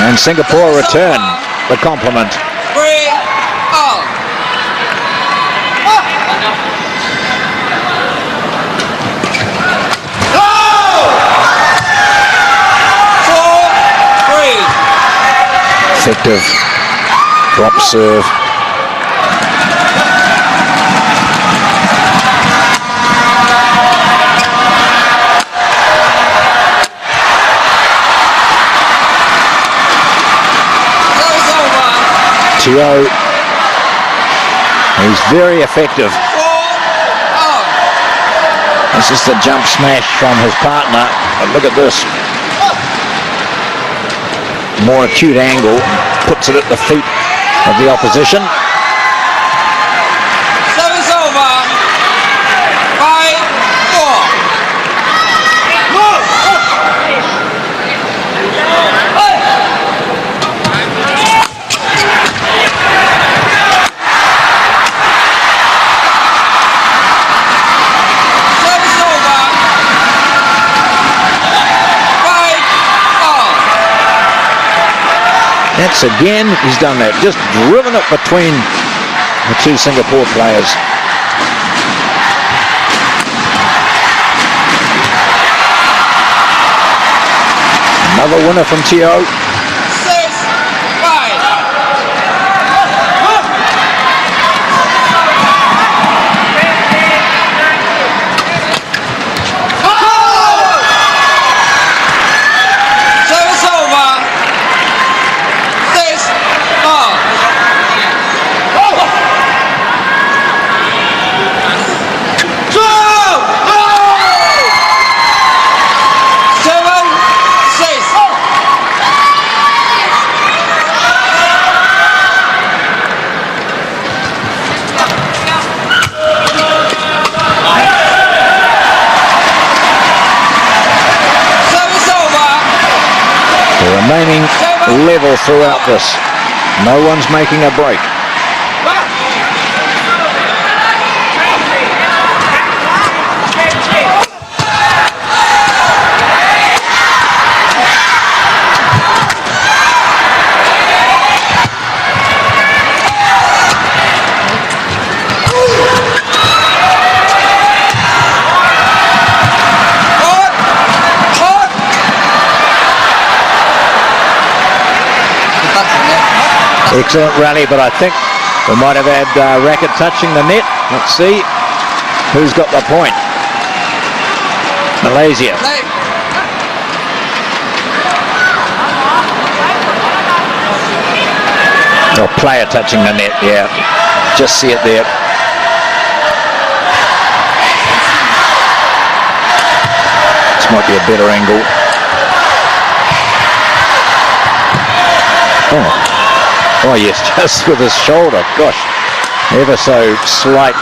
And Singapore return the compliment. 3-all. Effective drop serve. Teo, he's very effective. This is the jump smash from his partner. But look at this. More acute angle, puts it at the feet of the opposition. Service over. 5-4. That's again, he's done that, just driven it between the two Singapore players. Another winner from Teo. 6-5. Service over. 6-all. Remaining level throughout this. No one's making a break. Excellent rally, but I think we might have had racket touching the net. Let's see who's got the point. Malaysia. Or player touching the net, yeah. Just see it there. This might be a better angle. Oh yes, just with his shoulder. Gosh, ever so slight. 8-7.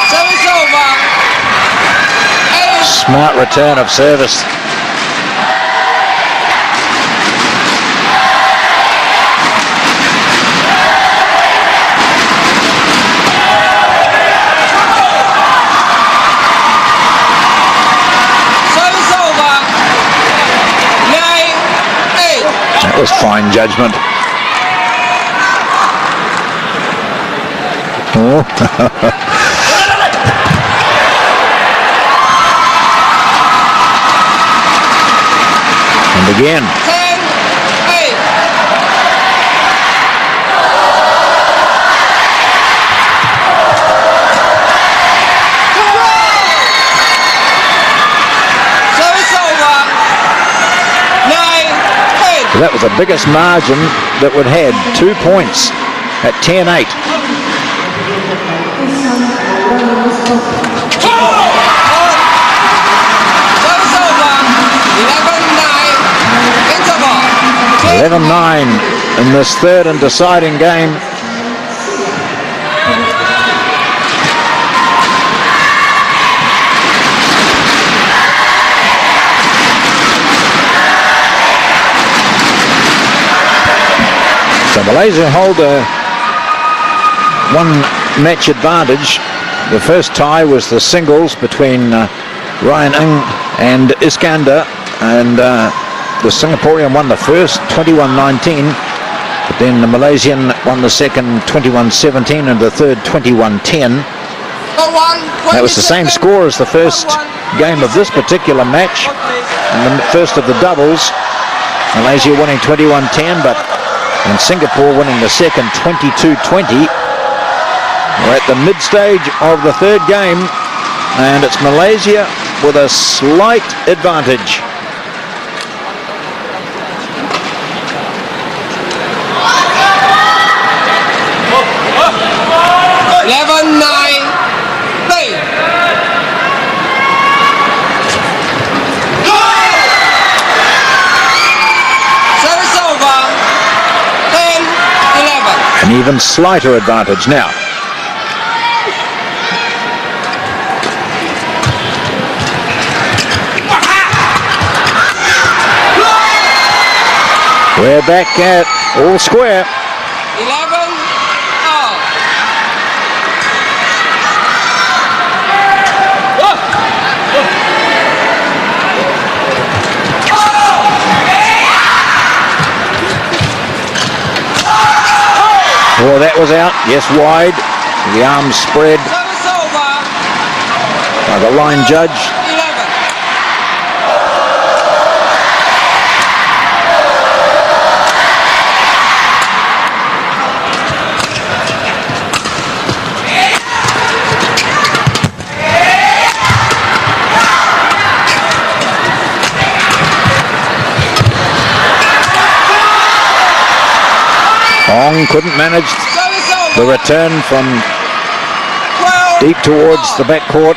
Service over. Smart return of service. That was fine judgment. Oh. And again. 10-8. Service over. 9-10. That was the biggest margin that would had 2 points at 10-8. Service over. 11-9. Interval. 11-9 in this third and deciding game. So Malaysia hold a one-match advantage. The first tie was the singles between Ryan Ng and Iskandar, and the Singaporean won the first 21-19, but then the Malaysian won the second 21-17 and the third 21-10. That was the same score as the first game of this particular match, and the first of the doubles. Malaysia winning 21-10, but in Singapore winning the second 22-20. We're at the mid-stage of the third game, and it's Malaysia with a slight advantage. 11-9, play. Service over. 10-11. An even slighter advantage now. We're back at all square. 11 all. Well, that was out. Yes, wide. The arms spread Service over. by the line judge. 11. Ong couldn't manage Service the over. return from 12 deep towards the all. backcourt.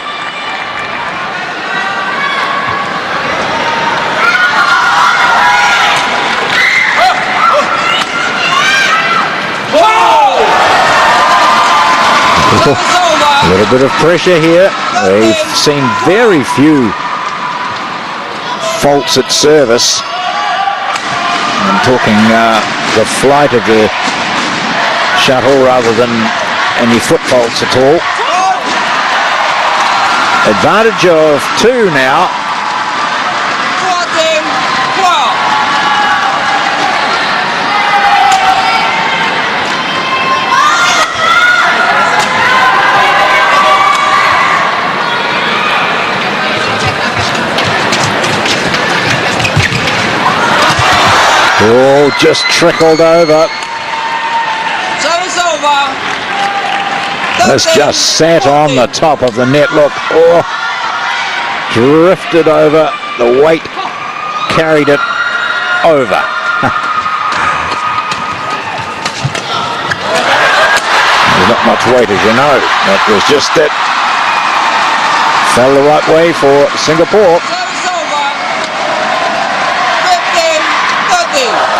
Service over. A little bit of pressure here. We've seen very few faults at service. I'm talking the flight of the shuttle rather than any foot faults at all. Advantage of 2 now. 14-12. Oh, just trickled over. Service over. This just sat on the top of the net. Look, oh, drifted over. The weight carried it over. There's not much weight, as you know. That was just it. Fell the right way for Singapore. Service over. 15-13.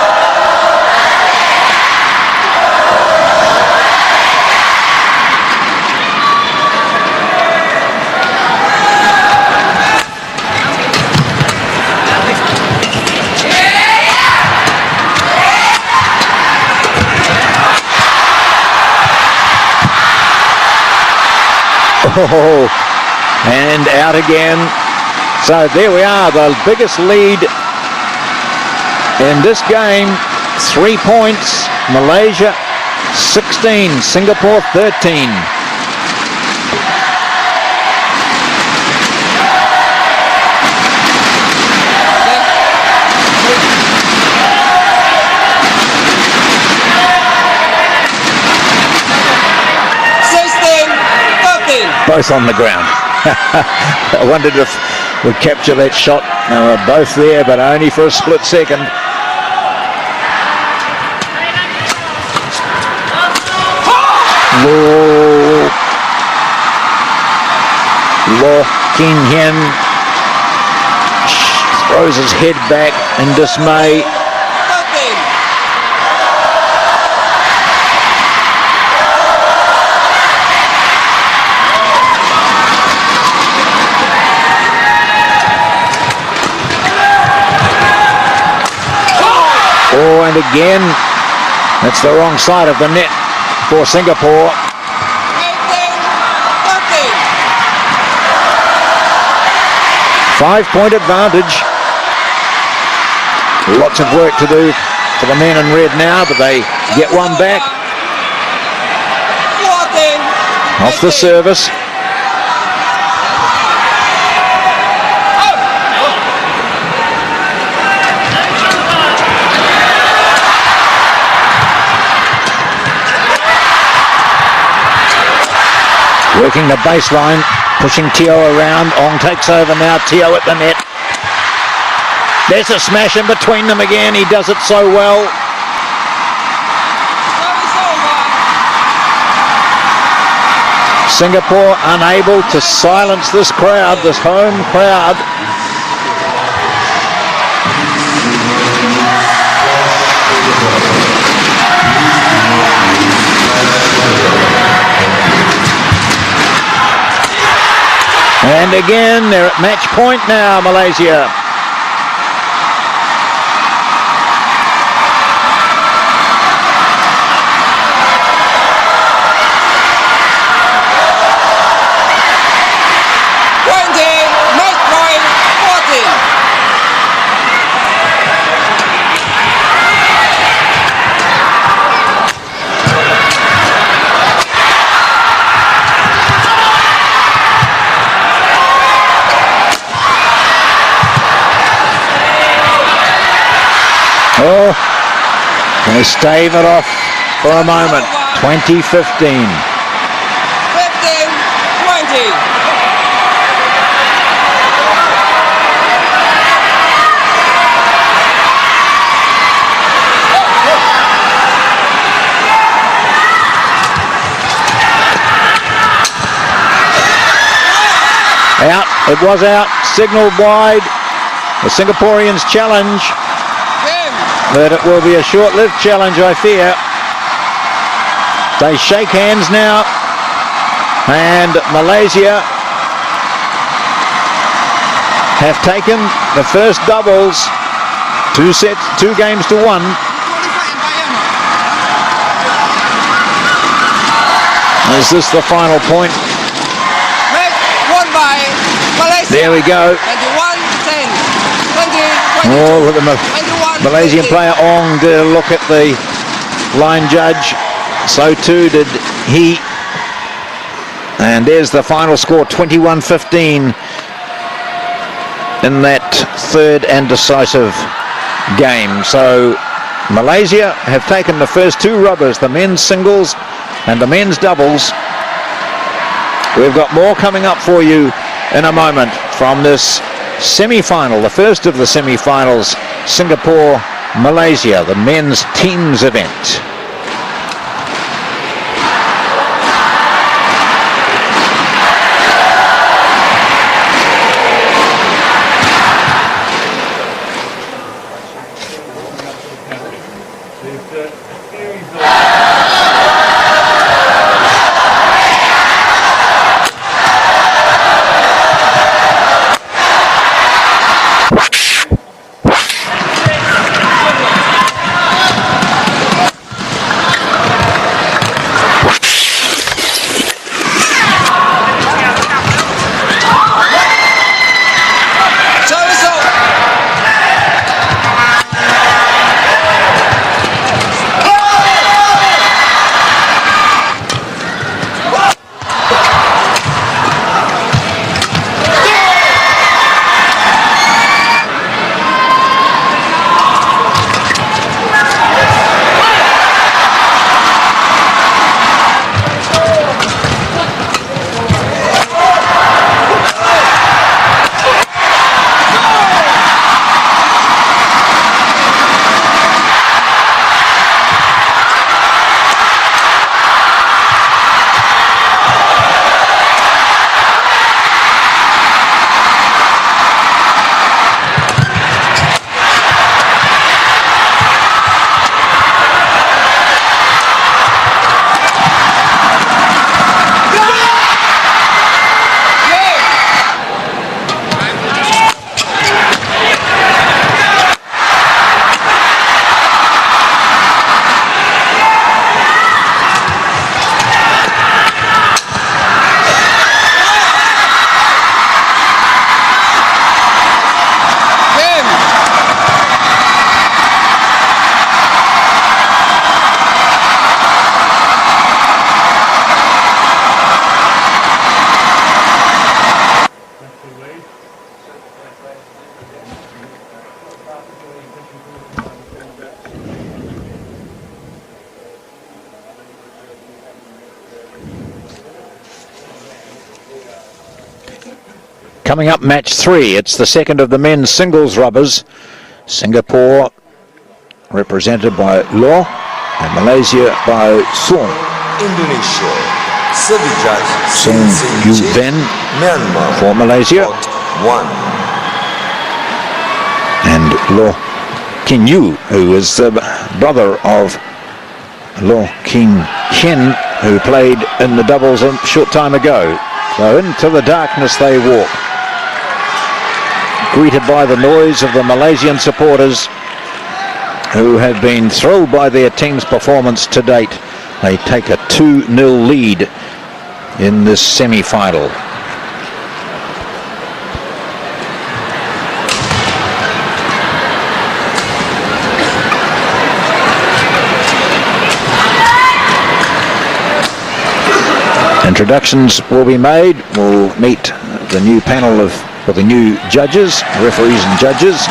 Oh, and out again. So there we are, the biggest lead in this game, 3 points. Malaysia 16, Singapore 13. Both on the ground. I wondered if we'd capture that shot. They were both there, but only for a split second. Loh K.H throws his head back in dismay. Oh, and again, That's the wrong side of the net for Singapore. 5-point advantage. Lots of work to do for the men in red now, but they get one back. Off the service. Working the baseline, pushing Teo around. Ong takes over now. Teo at the net. There's a smash in between them again. He does it so well. Singapore unable to silence this crowd, this home crowd. And again, they're at match point now, Malaysia. Oh, they stave it off for a moment. 20-15. 15-20. Out, it was out, signalled wide. The Singaporeans challenge. But it will be a short-lived challenge, I fear. They shake hands now. And Malaysia have taken the first doubles. 2 sets, 2 games to 1. Is this the final point? Won by Malaysia. There we go. 21-10. 20-22. Oh, look at the Malaysian player Ong did a look at the line judge. So too did he. And there's the final score, 21-15 in that third and decisive game. So Malaysia have taken the first 2 rubbers, the men's singles and the men's doubles. We've got more coming up for you in a moment from this semi-final, the first of the semi-finals, Singapore, Malaysia, the men's teams event. Coming up, match 3. It's the second of the men's singles rubbers. Singapore represented by Loh and Malaysia by Song. Indonesia, service judge Song Yu-Ven Myanmar for Malaysia. 1. And Loh K.H, who is the brother of Loh K.H, who played in the doubles a short time ago. So into the darkness they walk, greeted by the noise of the Malaysian supporters who have been thrilled by their team's performance to date. They take a 2-0 lead in this semi-final. Introductions will be made. We'll meet the new panel of the new judges, referees and judges.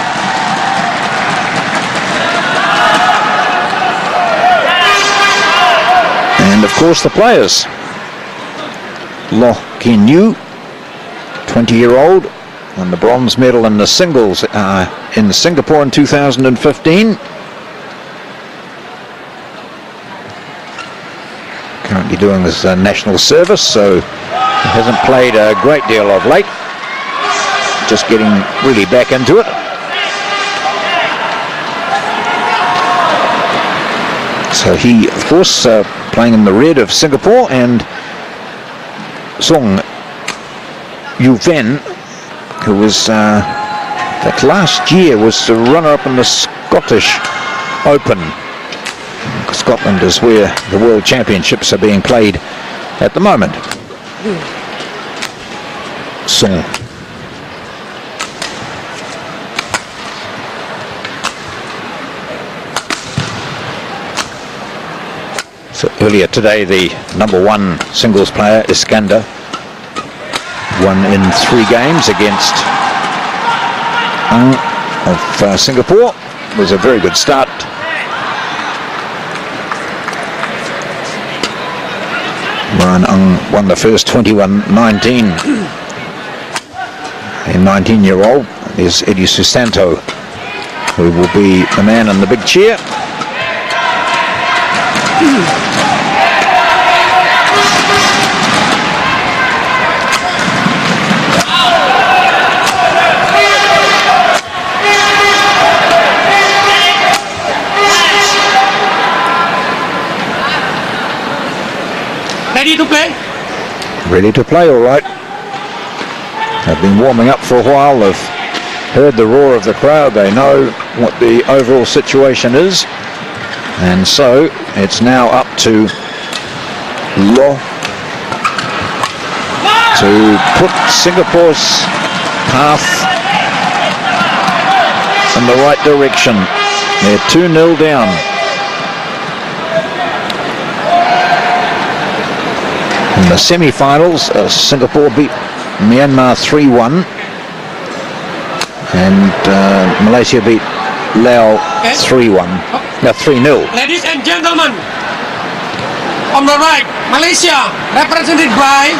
And of course the players. Loh K.H, 20-year-old, won the bronze medal in the singles in Singapore in 2015. Currently doing this national service, so he hasn't played a great deal of late. Just getting really back into it. So he, of course, playing in the red of Singapore, and Song Yu-Ven, who was that last year was the runner-up in the Scottish Open. Scotland is where the World Championships are being played at the moment. Song. So earlier today, the #1 singles player, Iskandar, won in 3 games against Ong of Singapore. It was a very good start. Ong won the first 21-19. A 19-year-old is Eddie Susanto, who will be the man in the big chair. Ready to play? Ready to play, all right. They've been warming up for a while. They've heard the roar of the crowd. They know what the overall situation is. And so it's now up to Loh to put Singapore's path in the right direction. They're 2-0 down. In the semi-finals, Singapore beat Myanmar 3-1, and Malaysia beat Laos 3-1. 3-0. Ladies and gentlemen, on the right, Malaysia, represented by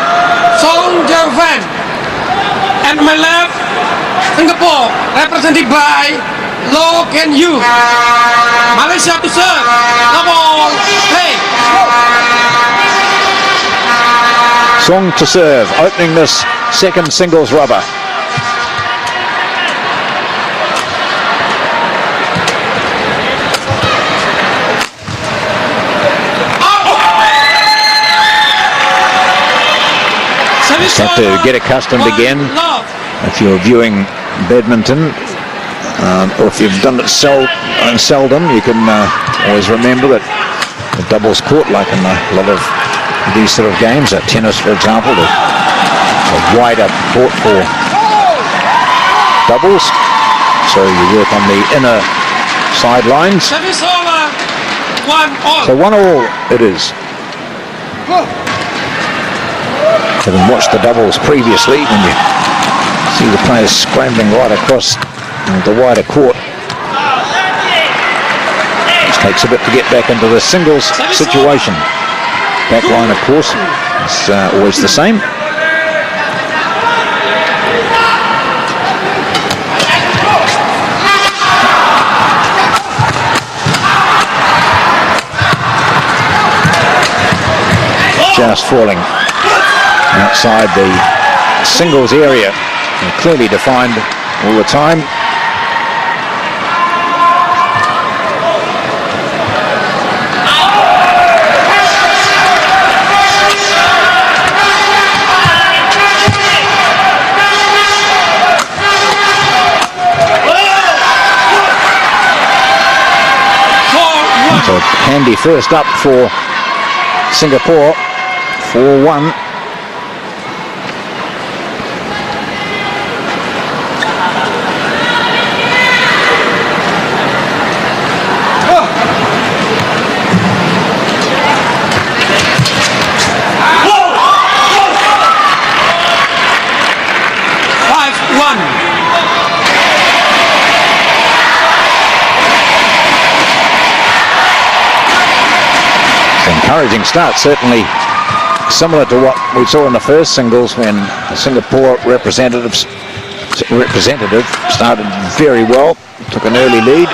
Song Yu-Ven. And on my left, Singapore, represented by Loh K.H. Malaysia to serve. Double play. Song to serve, opening this second singles rubber. Just have to get accustomed again if you're viewing badminton, or if you've done it seldom, you can always remember that the doubles court, like in a lot of these sort of games, tennis for example, a wider court for doubles, so you work on the inner sidelines. Service over. 1-all. So 1-all it is. Having watched the doubles previously, when you See the players scrambling right across the wider court. It takes a bit to get back into the singles situation. Back line, of course, is always the same. Just falling outside the singles area, and clearly defined all the time. So handy first up for Singapore. 4-1. Encouraging start, certainly similar to what we saw in the first singles when the Singapore representative started very well, took an early lead.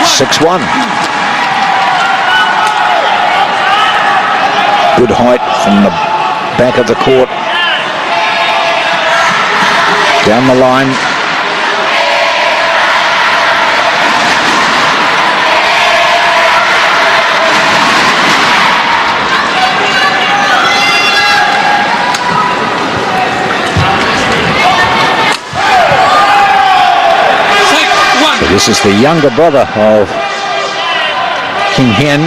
6-1. Good height from the back of the court. Down the line. This is the younger brother of King Hen.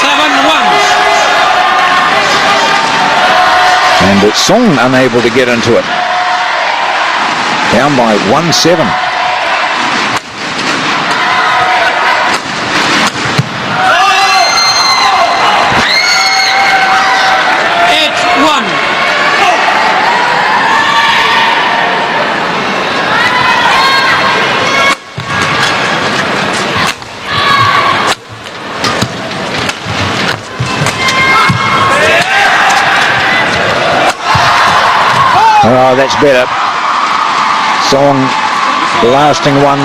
7-1. And it's Song unable to get into it. Down by 1-7. Oh, that's better. Song blasting one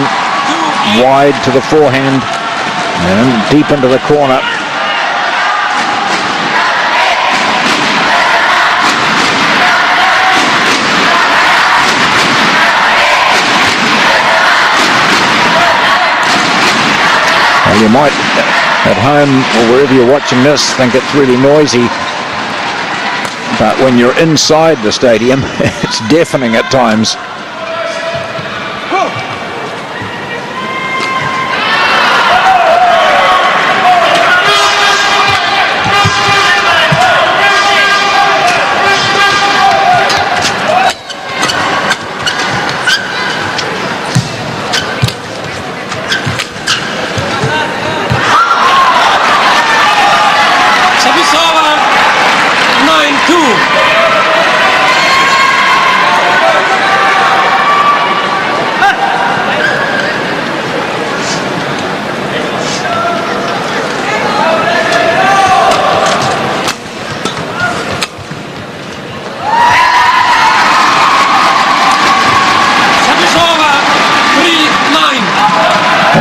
wide to the forehand and deep into the corner. Well, you might at home or wherever you're watching this think it's really noisy. But when you're inside the stadium, it's deafening at times.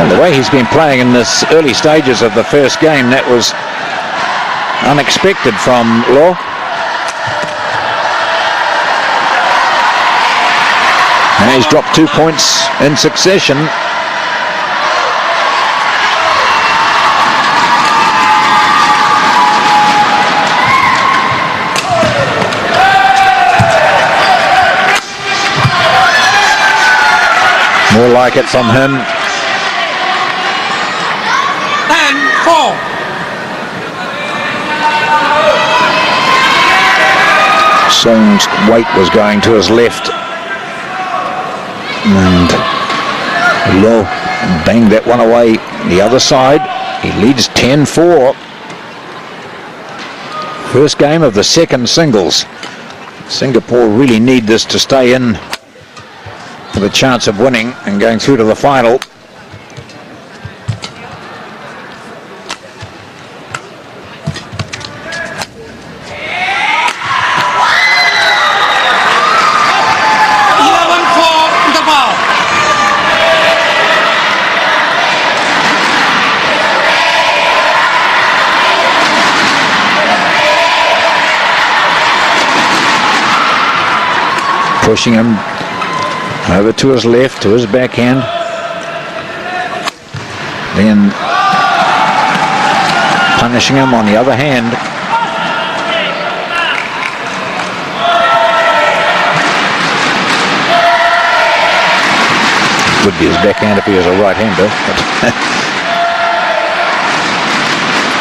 The way he's been playing in this early stages of the first game, that was unexpected from Loh. And he's dropped 2 points in succession. More like it from him. 10-4. Song's weight was going to his left. And Loh banged that one away the other side. He leads 10-4. First game of the second singles. Singapore really need this to stay in with a chance of winning and going through to the final. Pushing him over to his left, to his backhand. Then punishing him on the other hand. Would be his backhand if he was a right-hander.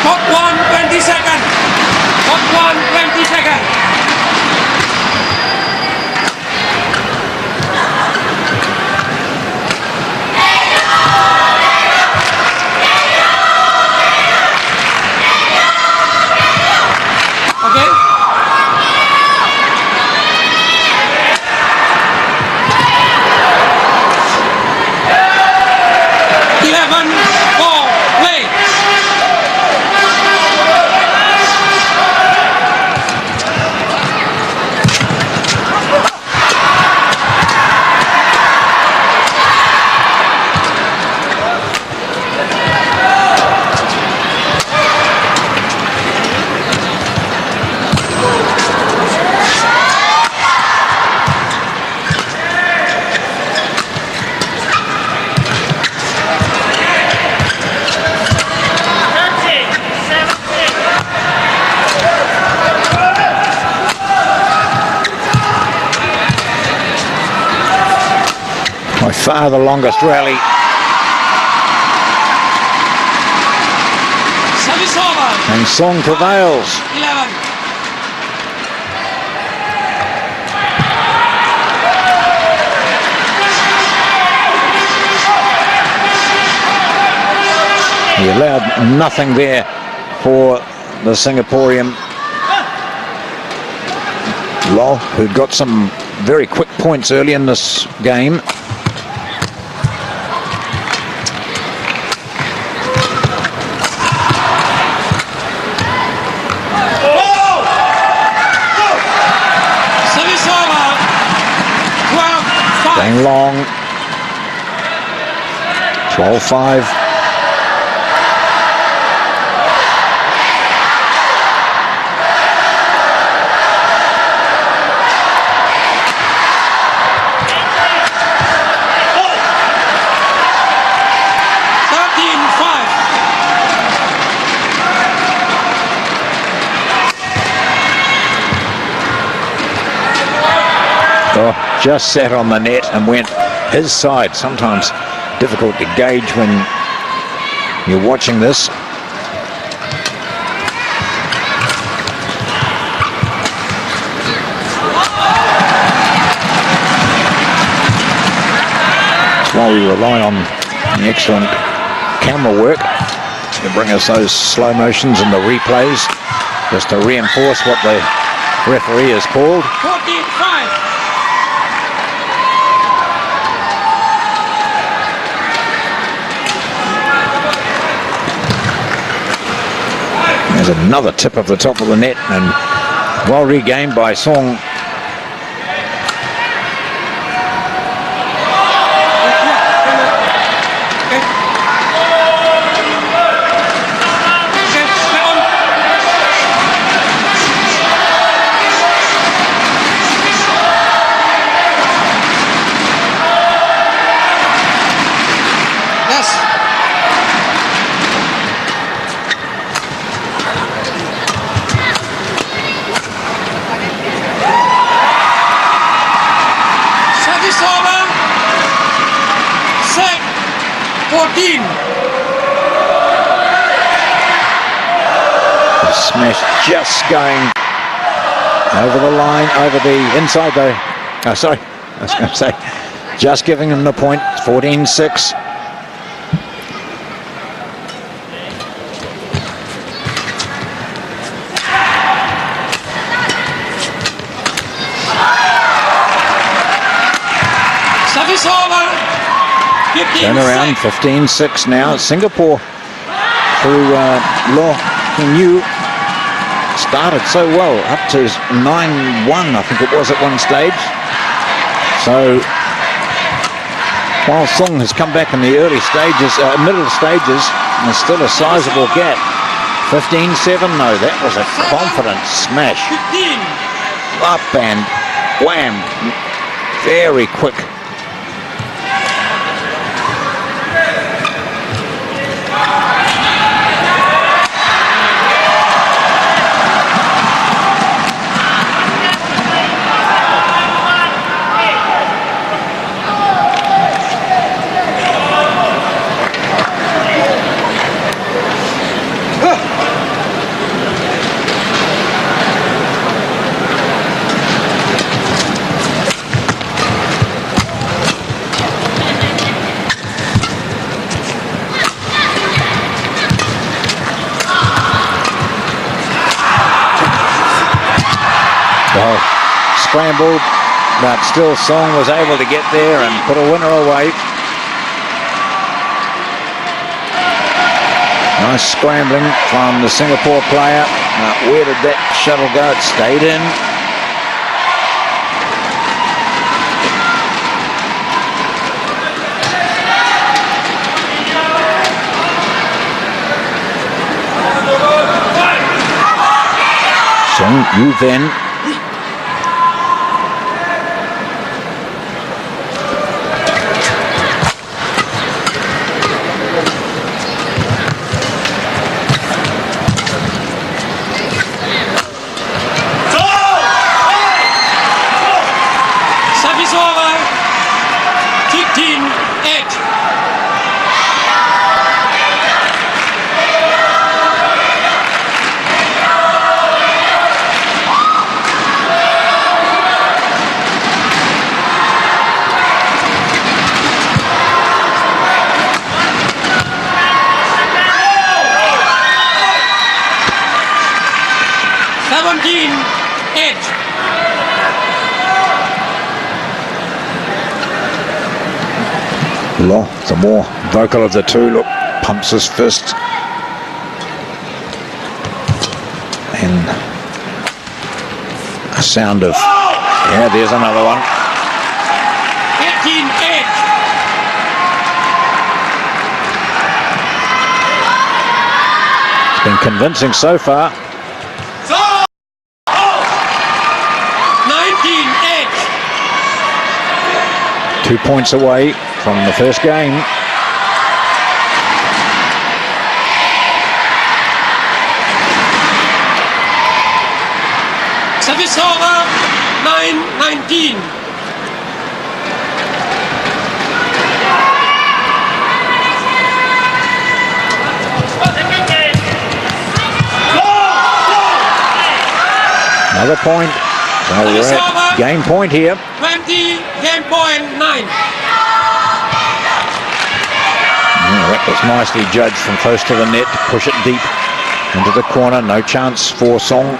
Hot 1, 20 seconds. Hot 1, 20 seconds. By far the longest rally. Service over. And Song prevails. 11. He allowed nothing there for the Singaporean. Loh, who got some very quick points early in this game. Staying long. 12-5. Oh, just sat on the net and went his side. Sometimes difficult to gauge when you're watching this. That's why we rely on the excellent camera work to bring us those slow motions and the replays, just to reinforce what the referee has called. 14-5. There's another tip of the top of the net and well regained by Song. The smash just going over the line, over the inside though. Oh, sorry, I was going to say, just giving him the point. 14-6. Service over. 15 Turn around, 15-6 now. Singapore through Loh K.H started so well, up to 9-1, I think it was at one stage. So while Song has come back in the early stages, middle stages, there's still a sizable gap. 15-7 though, that was a confident smash. 15. Up and wham, very quick. Well, scrambled, but still Song was able to get there and put a winner away. Nice scrambling from the Singapore player. Where did that shuttle go? It stayed in. Song Yu then. Service over. 15-8. Loh, the more vocal of the two, look, pumps his fist. And a sound of, yeah, there's another one. 18-8. It's been convincing so far. 19-8. 2 points away from the first game. Service over. 9-19. Another point. So we're at game point here. 20, game point 9. Yeah, that was nicely judged from close to the net to push it deep into the corner. No chance for Song.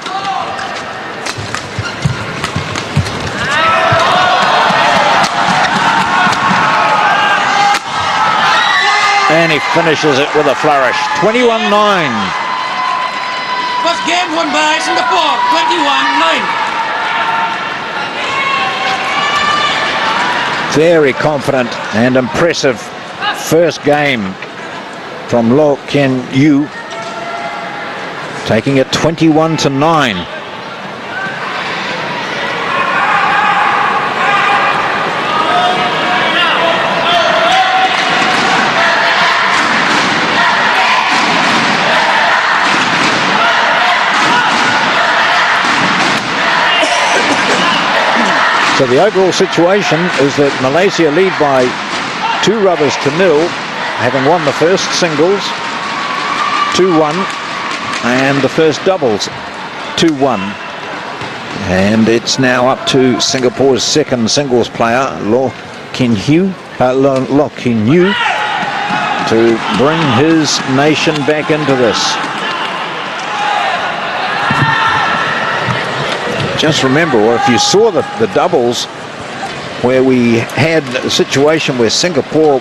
And he finishes it with a flourish. 21-9. First game won by Singapore. 21-9. Very confident and impressive first game from Loh K.H, taking it 21-9. So the overall situation is that Malaysia lead by 2 rubbers to 0, having won the first singles 2-1 and the first doubles 2-1. And it's now up to Singapore's second singles player, Loh K.H, to bring his nation back into this. Just remember, or if you saw the doubles, where we had a situation where Singapore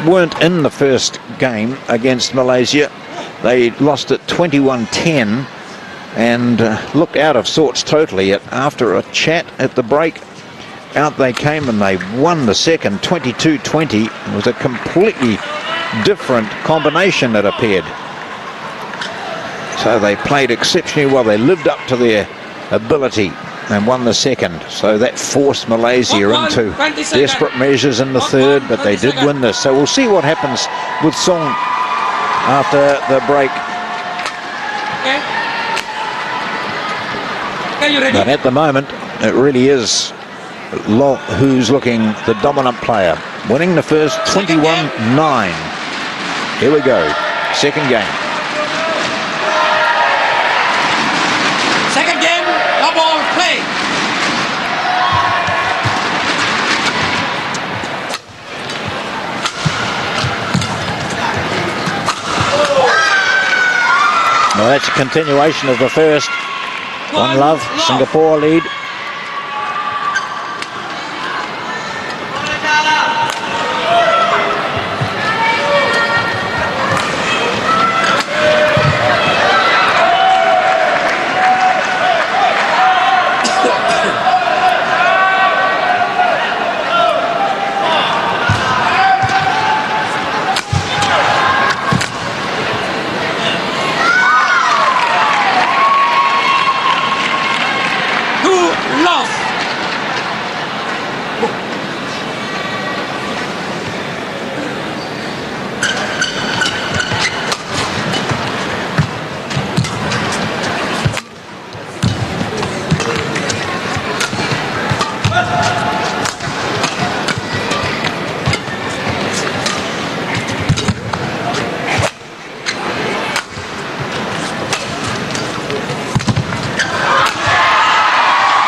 weren't in the first game against Malaysia. They lost it 21-10 and looked out of sorts totally. After a chat at the break, out they came and they won the second 22-20. It was a completely different combination, it appeared. So they played exceptionally well. They lived up to their ability and won the second. So that forced Malaysia into desperate measures in the third, but they did win this. So we'll see what happens with Song after the break. Okay, you ready? But at the moment, it really is Loh who's looking the dominant player, winning the first 21-9. Here we go, second game. Second game, double play. Well, that's a continuation of the first. 1-love, Singapore lead.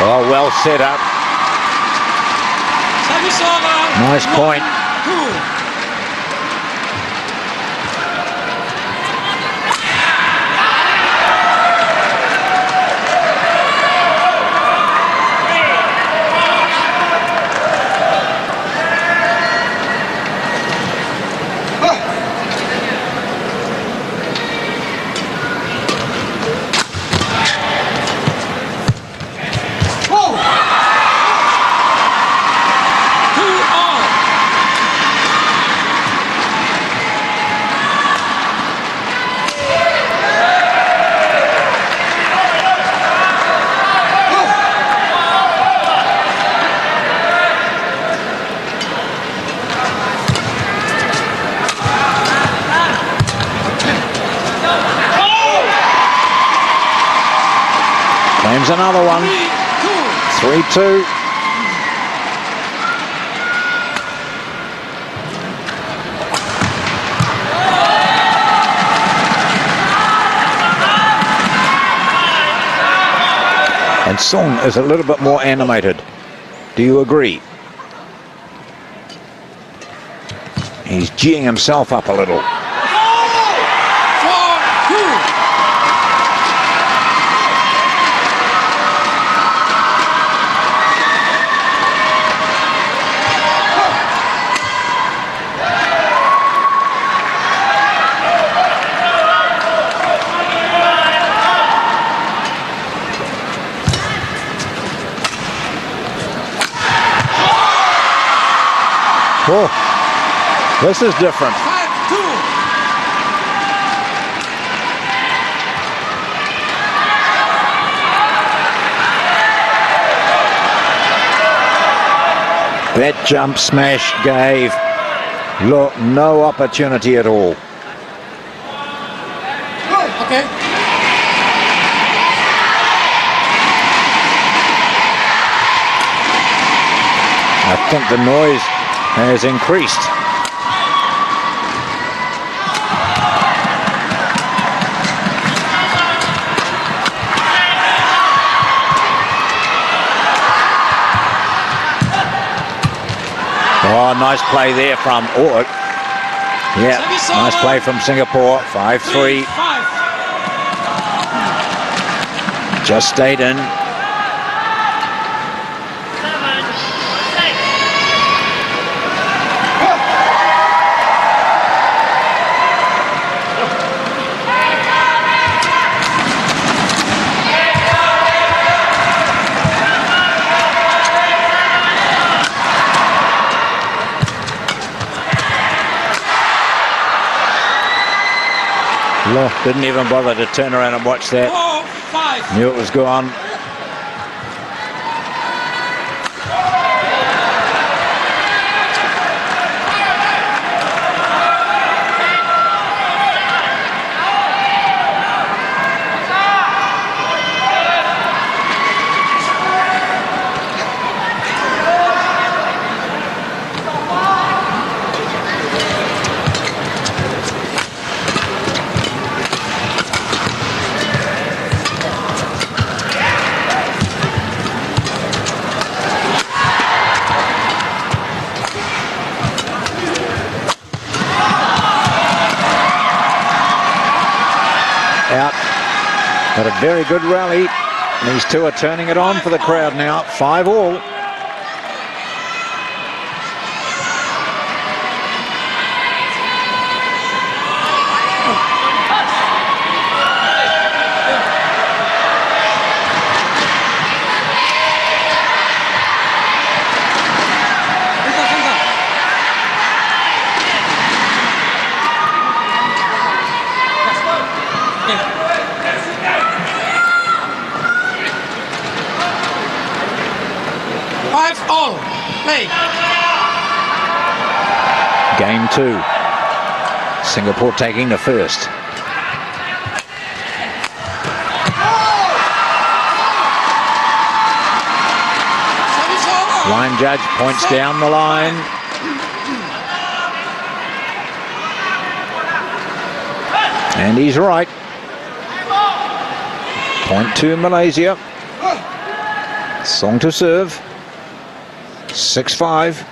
Oh, well set up. Nice point. Claims another one. 3-2. And Song is a little bit more animated. Do you agree? He's geeing himself up a little. Oh, this is different. 5-2. That jump smash gave Loh no opportunity at all. Okay. I think the noise has increased. Oh, nice play there from Ork. Yeah, nice play from Singapore. 5-3. 5. Just stayed in. Loh didn't even bother to turn around and watch that. 4-5. Knew it was gone. Out, but a very good rally. These two are turning it on for the crowd now. 5-all. All. Play. Game 2. Singapore taking the first. Line judge points down the line. And he's right. Point to Malaysia. Song to serve. 6-5.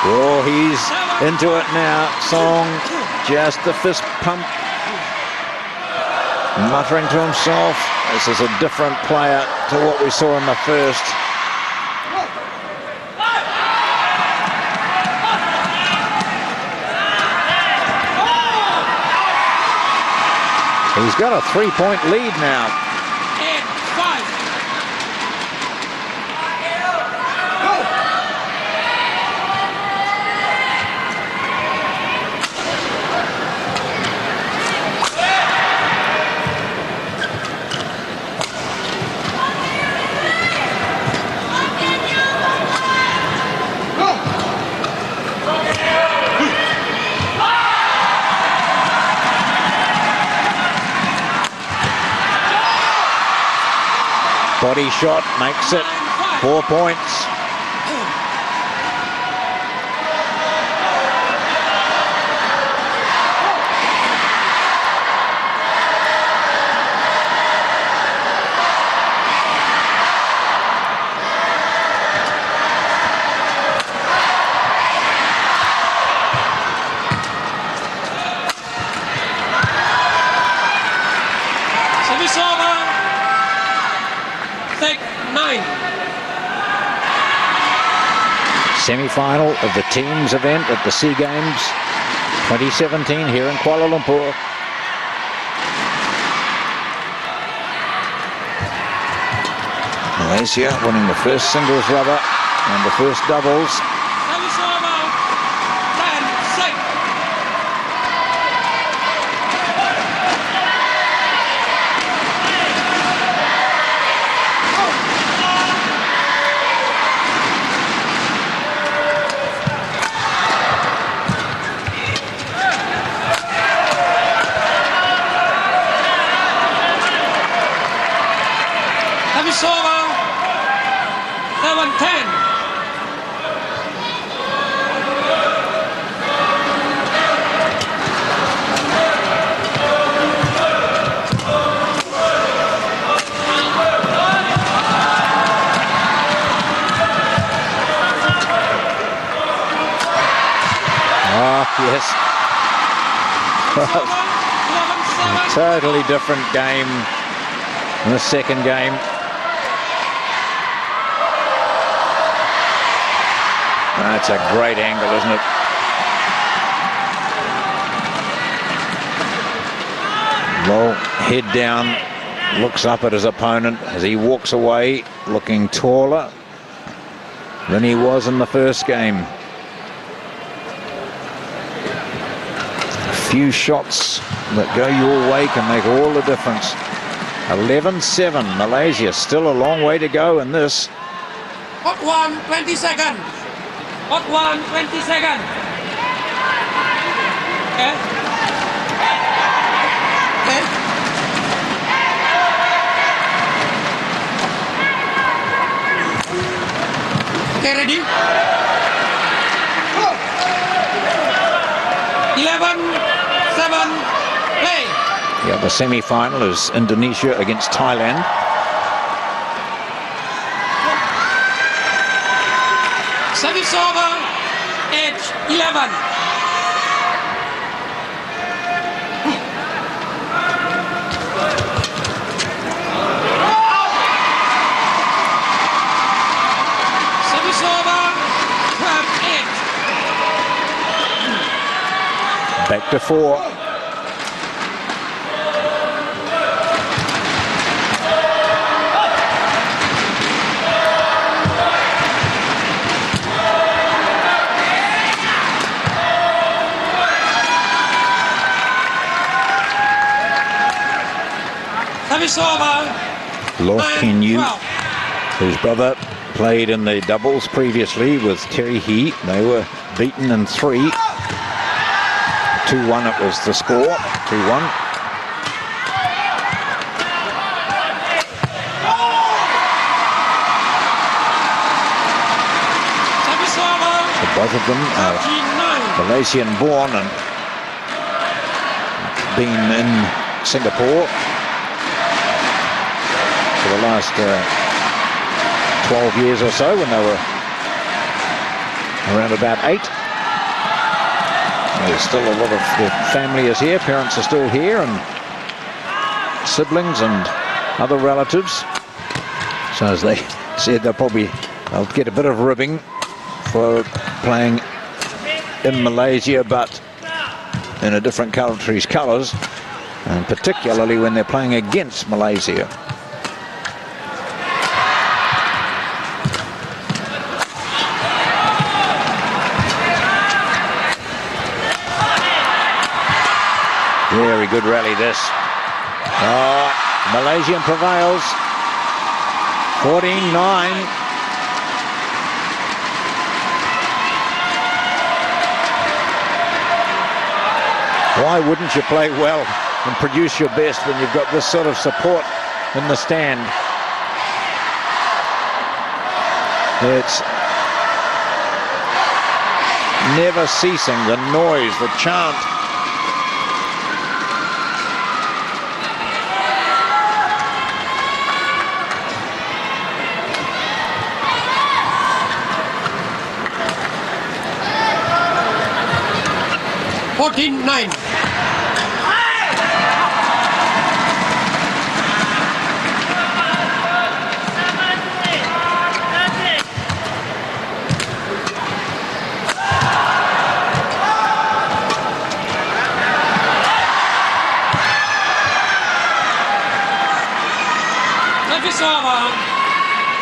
Oh, he's into it now. Song, just the fist pump. Muttering to himself. This is a different player to what we saw in the first. He's got a 3-point lead now. 8-5. Body shot makes it 4 points. Service over. Take 9. Semi-final of the teams event at the SEA Games 2017 here in Kuala Lumpur. Malaysia winning the first singles rubber and the first doubles. Service over. 10-6. Service over. 7-10. Oh, yes. 11-7. Totally different game in the second game. That's a great angle, isn't it? Low head down, looks up at his opponent as he walks away, looking taller than he was in the first game. A few shots that go your way can make all the difference. 11-7. Malaysia still a long way to go in this. Hot 1, 20 seconds. Hot 1, 20 seconds. Okay. Okay. Okay, ready? 11-7, play. Yeah, the semi-final is Indonesia against Thailand. Service over, age 11. Service over, 12-8. Back to 4. Service over. Loh K.H, whose brother played in the doubles previously with Terry Hee. They were beaten in 3. 2-1 it was the score. 2-1. Service over. So both of them are 13-9. Malaysian born and been in Singapore for the last 12 years or so, when they were around about 8. There's still a lot of their family is here, parents are still here, and siblings and other relatives. So as they said, they'll get a bit of ribbing for playing in Malaysia, but in a different country's colours, and particularly when they're playing against Malaysia. Very good rally this. Oh, Malaysian prevails. 14-9. Why wouldn't you play well and produce your best when you've got this sort of support in the stand? It's never ceasing, the noise, the chant. Nine. Service over.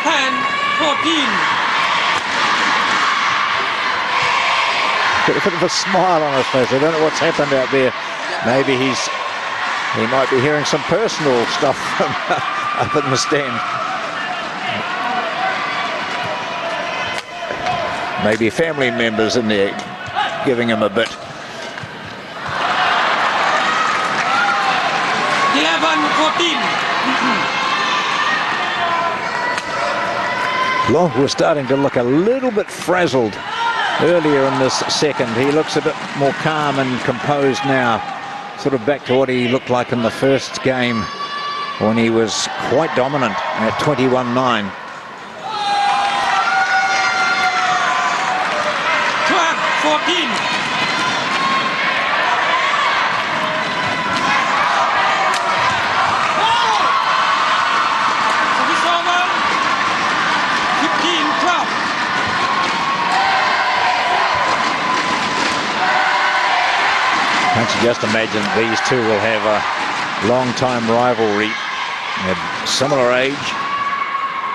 10-14. Got a bit of a smile on his face. I don't know what's happened out there. Maybe he might be hearing some personal stuff from up in the stand. Maybe family members in there giving him a bit. 11-14. Loh was starting to look a little bit frazzled earlier in this second. He looks a bit more calm and composed now, sort of back to what he looked like in the first game when he was quite dominant at 21-9. 12-14. Service over. 15-12. Can't you just imagine these two will have a long-time rivalry At similar age.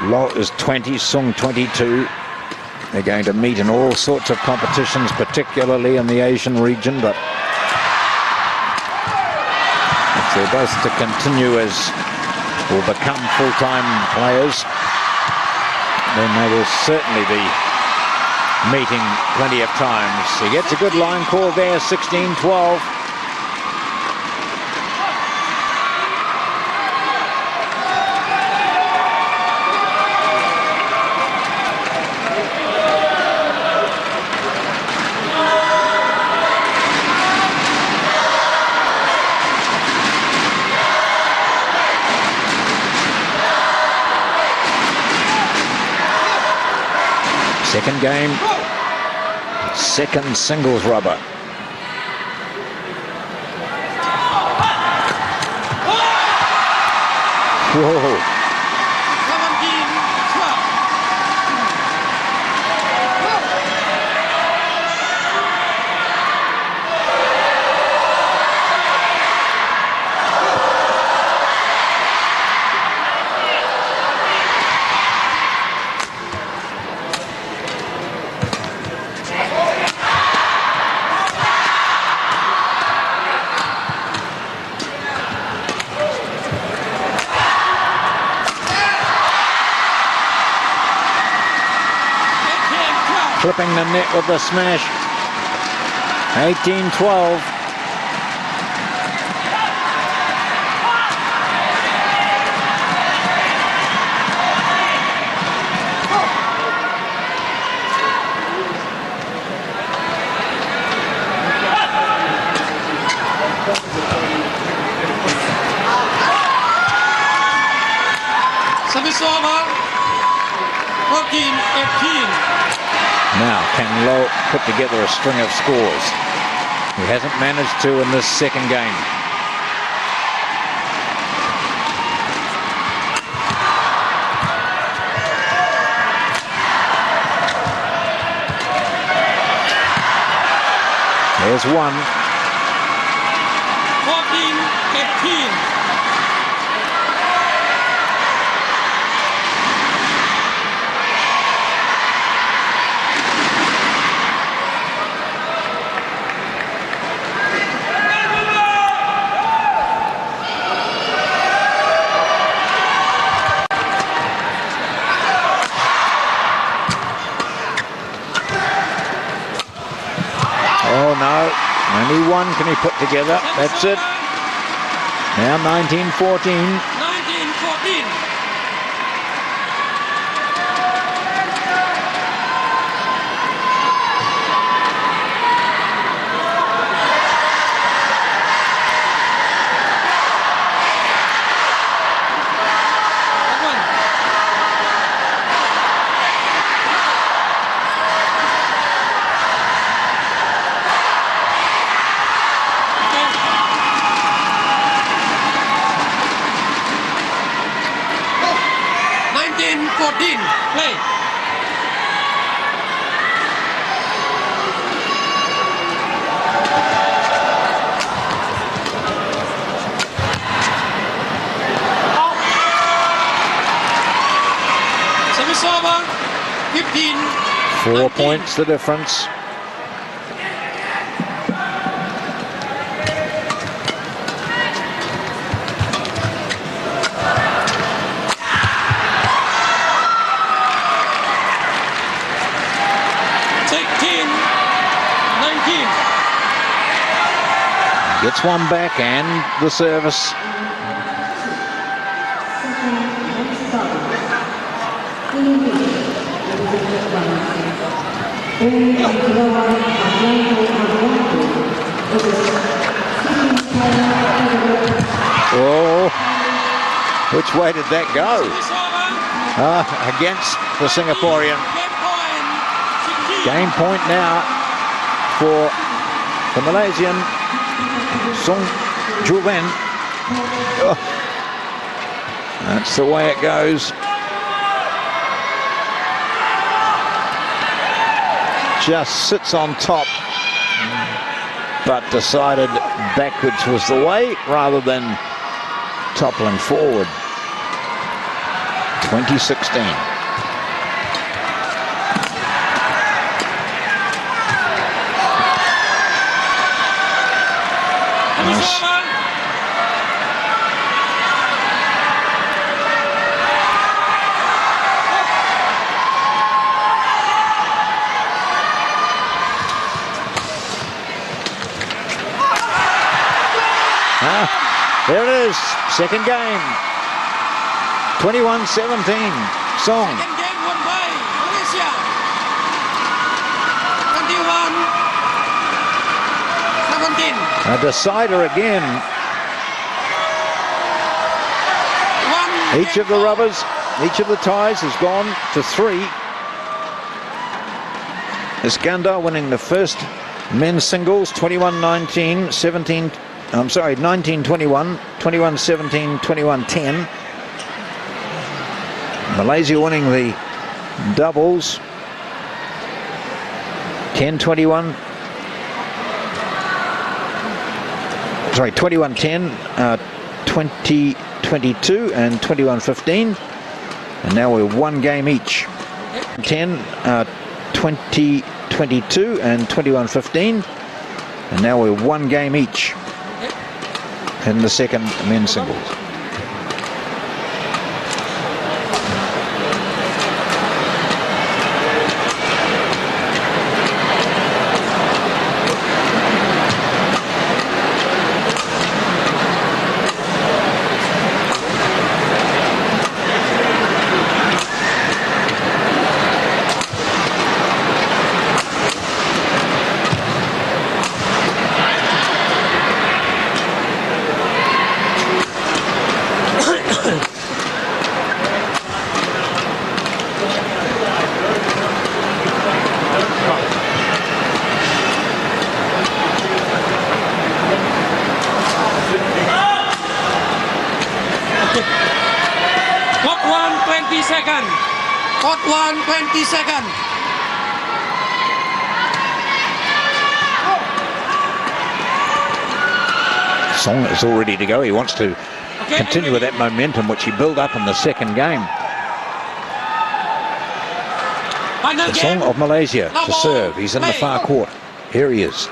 Loh is 20, Sung 22. They're going to meet in all sorts of competitions, particularly in the Asian region, but if they're both to continue as or become full-time players, then they will certainly be meeting plenty of times. He gets a good line call there, 16-12. Second game, second singles rubber. Whoa. 17-12. Clipping the net with the smash. 18-12. Service over. 14-18. Now, can Loh put together a string of scores? He hasn't managed to in this second game. There's one. 14-18. Oh no, only one can he put together. That's it. Now 19-14. 19-14. Play. Service over. 15. 4 points the difference. Gets one back and the service. Oh, which way did that go? Against the Singaporean. Game point now for the Malaysian. Sung Juven. Oh, that's the way it goes. Just sits on top, but decided backwards was the way rather than toppling forward. 2016. Nice. There it is, second game. 21-17. Song. Second game won by Malaysia. 21-17. A decider again. Each of the rubbers, each of the ties has gone to 3. Iskandar winning the first men's singles, 21-19, 17. I'm sorry, 19-21, 21-17, 21-10. Malaysia winning the doubles, 10-21. Sorry, 21-10, 20-22 and 21-15. And now we're one game each. 10, 20-22 and 21-15. And now we're one game each in the second men's singles. Hot 1, 20 seconds. Song is all ready to go. He wants to continue with that momentum which he built up in the second game. The Song of Malaysia to serve. He's in the far court. Here he is.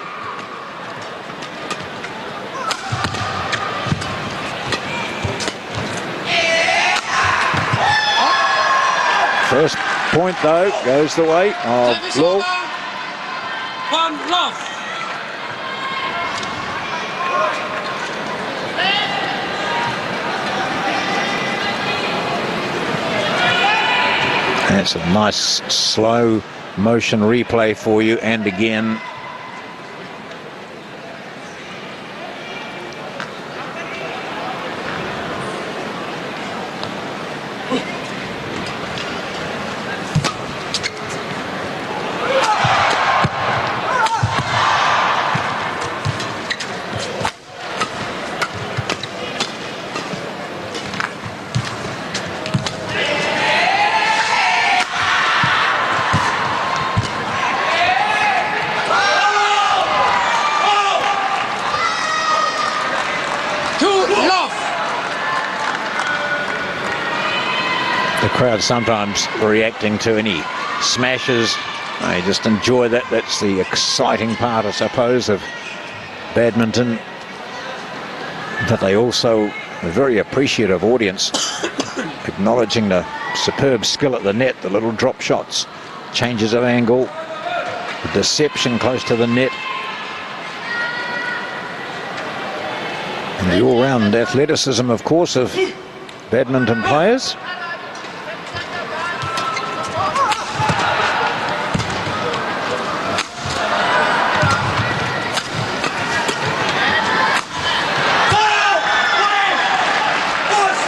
First point, though, goes the way of Loh. 1 love. That's a nice slow motion replay for you, and again. The crowd sometimes reacting to any smashes. I just enjoy that. That's the exciting part, I suppose, of badminton. But they also a very appreciative audience, acknowledging the superb skill at the net, the little drop shots, changes of angle, the deception close to the net, and the all-round athleticism, of course, of badminton players.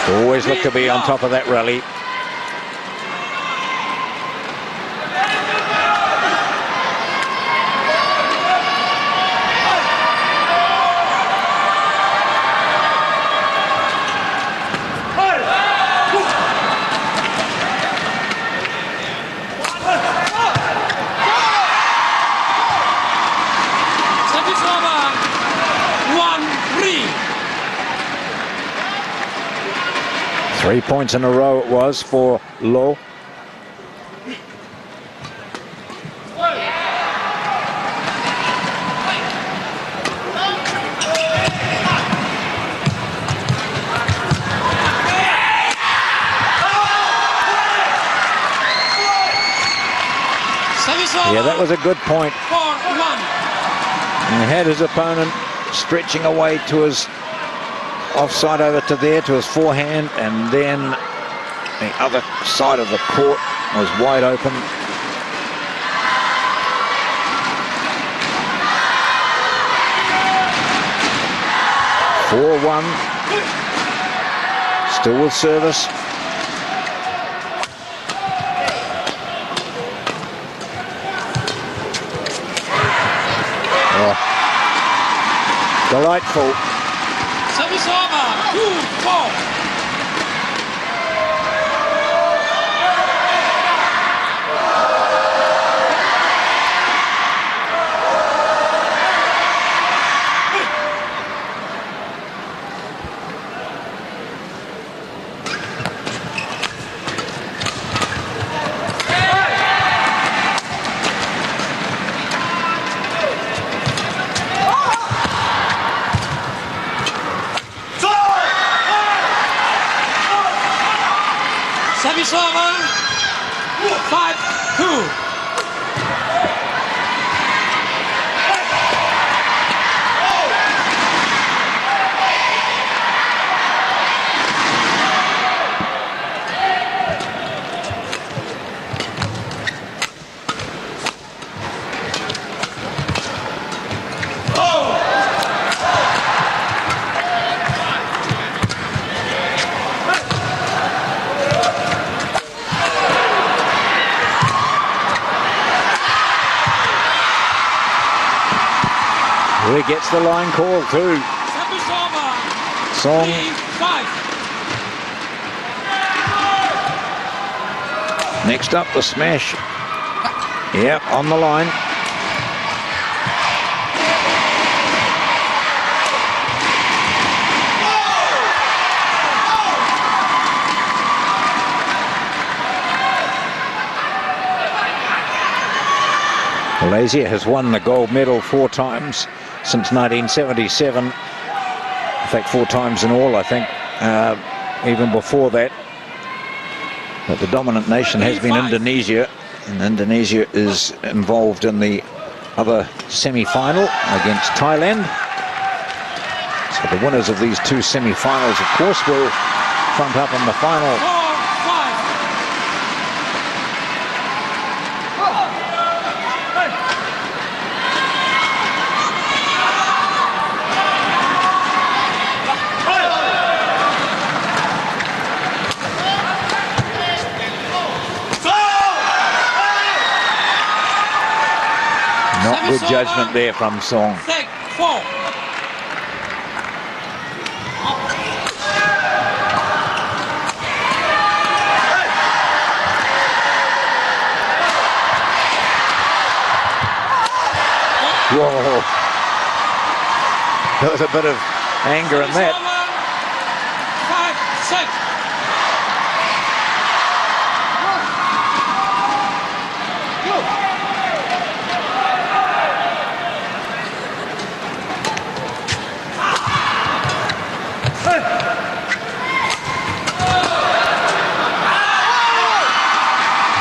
Always look to be on top of that rally. 3 points in a row it was for Loh. Yeah, that was a good point. 4-1. And he had his opponent stretching away to his offside over to there, to his forehand, and then the other side of the court was wide open. (4-1). Still with service. Delightful. Service over. 2-4. Service over. 5-2. He gets the line call too. Song. 3-5. Next up, the smash. Yeah, on the line. Malaysia has won the gold medal 4 times since 1977. In fact, 4 times in all, I think, even before that. But the dominant nation has been Indonesia, and Indonesia is involved in the other semi-final against Thailand. So the winners of these 2 semi-finals, of course, will front up in the final. 4-5. Not good judgment there from Song. 6-4. Whoa. There was a bit of anger in that. 5-6.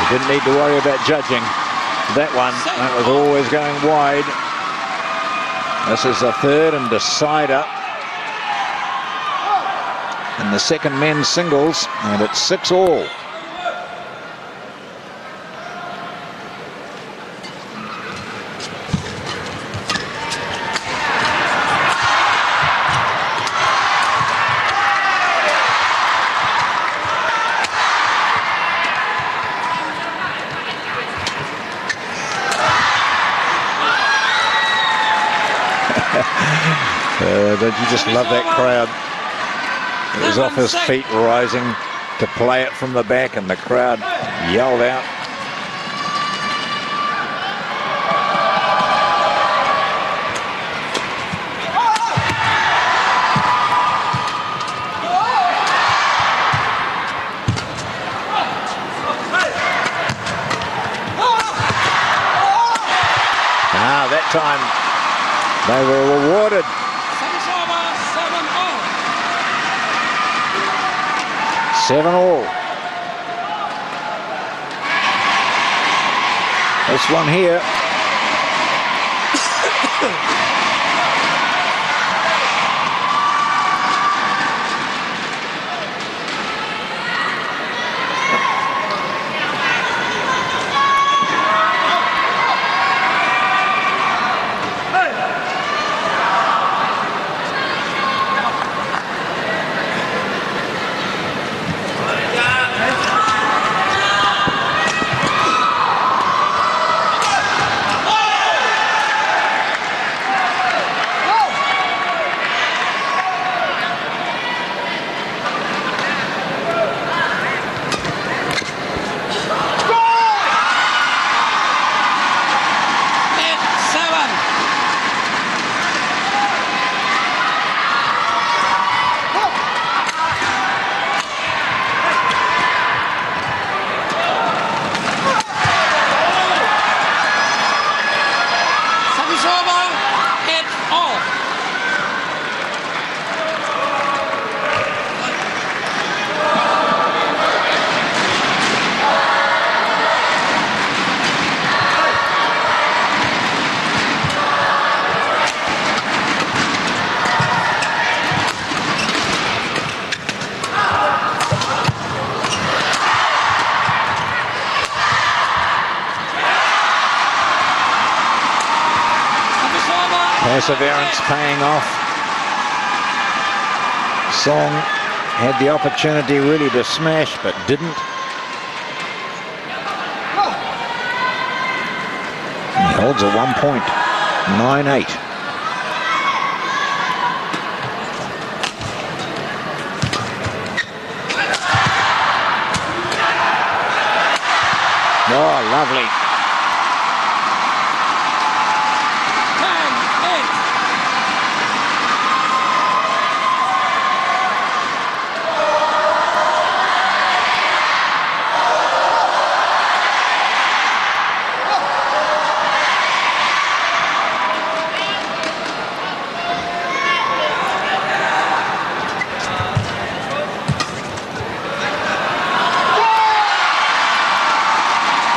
Didn't need to worry about judging that one. That was always going wide. This is the third and decider in the second men's singles, and it's 6-all. Don't you just love that crowd? He was off his feet, rising to play it from the back, and the crowd yelled out. That time they were rewarded. Service over, 7 all. 7 all. This one here. Perseverance paying off. Song had the opportunity really to smash, but didn't. He holds a 1 point, 9-8. Oh, lovely.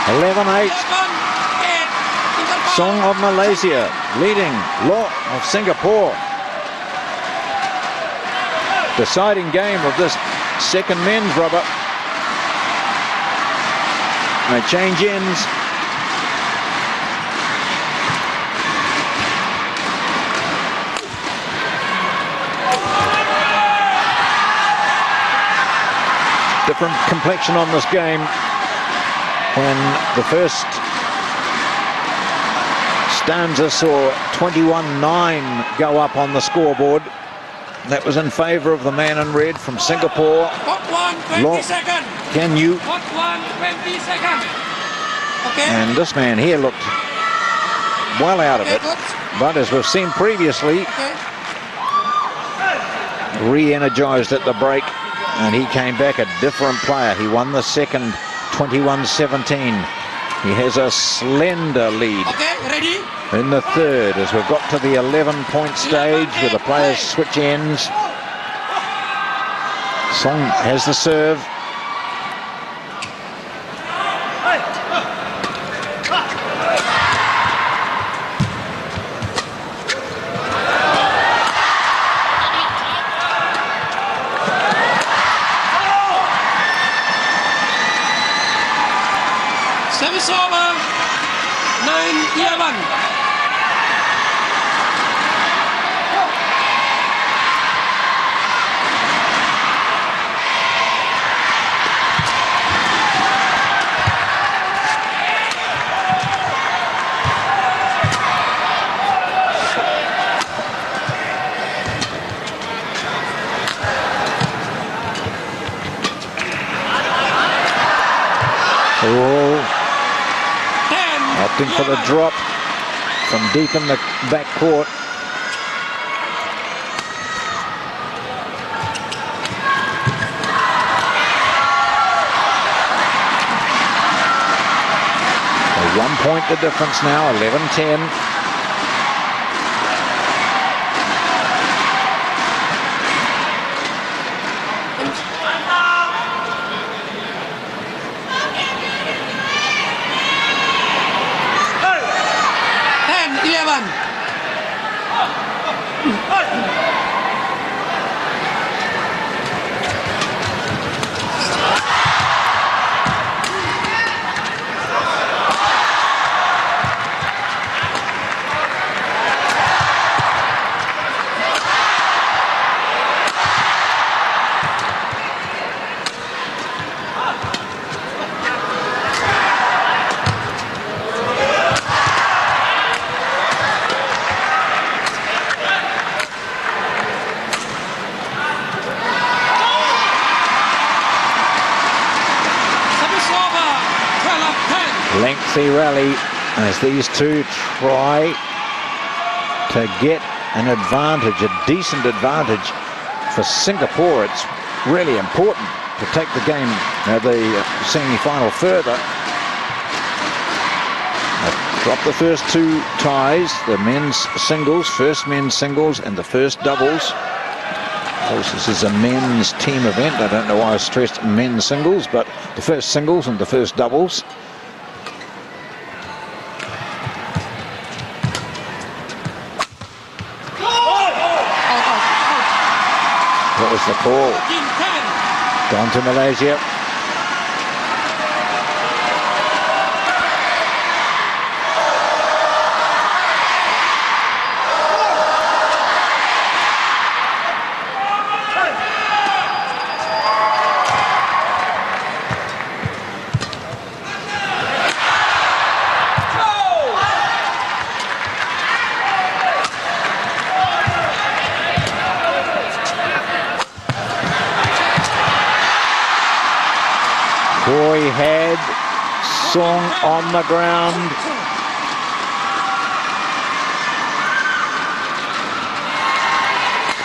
11-8. Song of Malaysia leading Loh of Singapore. Deciding game of this second men's rubber. They change ends. Different complexion on this game when the first stanza saw 21-9 go up on the scoreboard. That was in favour of the man in red from Singapore. Loh K.H. Okay. And this man here looked well out of it. But as we've seen previously, re-energised at the break. And he came back a different player. He won the second 21-17. He has a slender lead in the third as we've got to the 11-point stage where the players switch ends. Song has the serve. Service over, 9-11. Opting for the drop from deep in the back court. A 1 point the difference now, 11-10. 11. Lengthy rally as these two try to get an advantage, a decent advantage for Singapore. It's really important to take the game, the semi-final further. They've dropped the first two ties, the men's singles, first men's singles and the first doubles. Of course, this is a men's team event. I don't know why I stressed men's singles, but the first singles and the first doubles. What was the call? Gone to Malaysia. Boy had Song on the ground.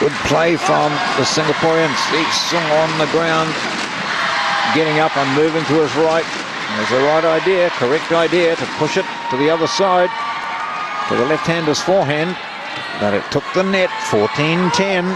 Good play from the Singaporeans. See Song on the ground, getting up and moving to his right. It was the right idea, correct idea to push it to the other side, to the left-hander's forehand, but it took the net. 14-10.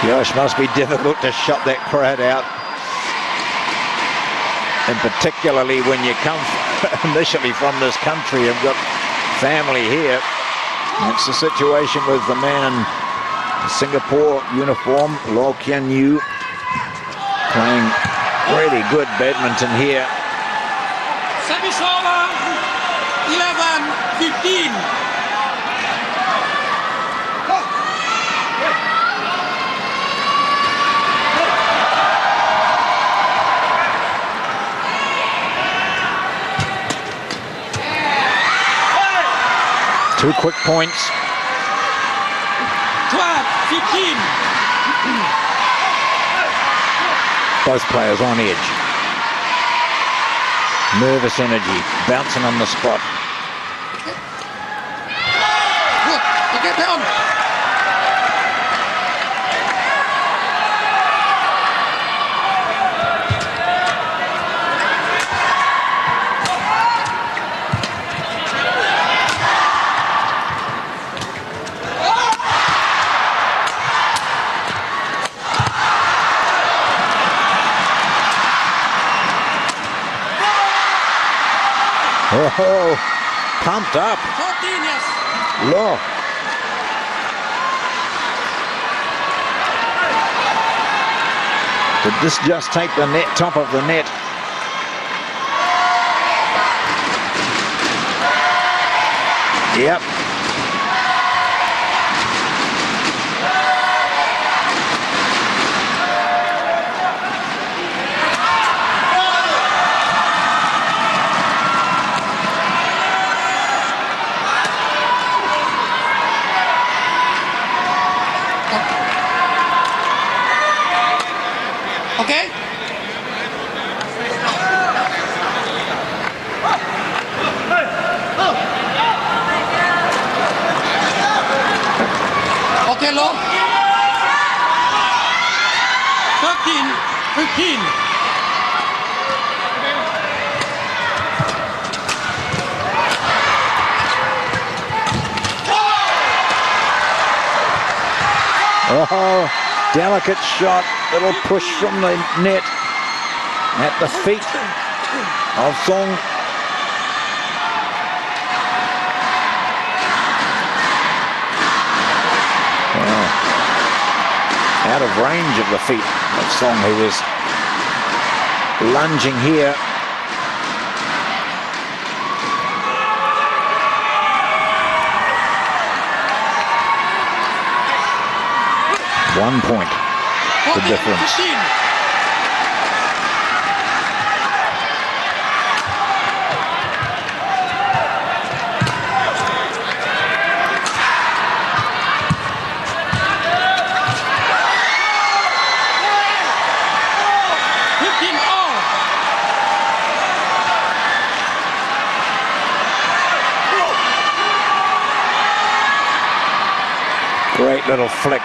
Gosh, must be difficult to shut that crowd out, and particularly when you come initially from this country, you've got family here. That's the situation with the man in the Singapore uniform, Loh K.H, playing really good badminton here. Service over, 11-15. Two quick points. 12-15. Both players on edge. Nervous energy, bouncing on the spot. Good. Okay, down. Oh, pumped up. 14, yes. Loh. Did this just take the net, top of the net? Yep. Okay. Okay, Loh. 13. Oh, delicate shot, little push from the net at the feet of Song. Wow. Out of range of the feet of Song, who was lunging here. One point, the difference. 15. Great little flick.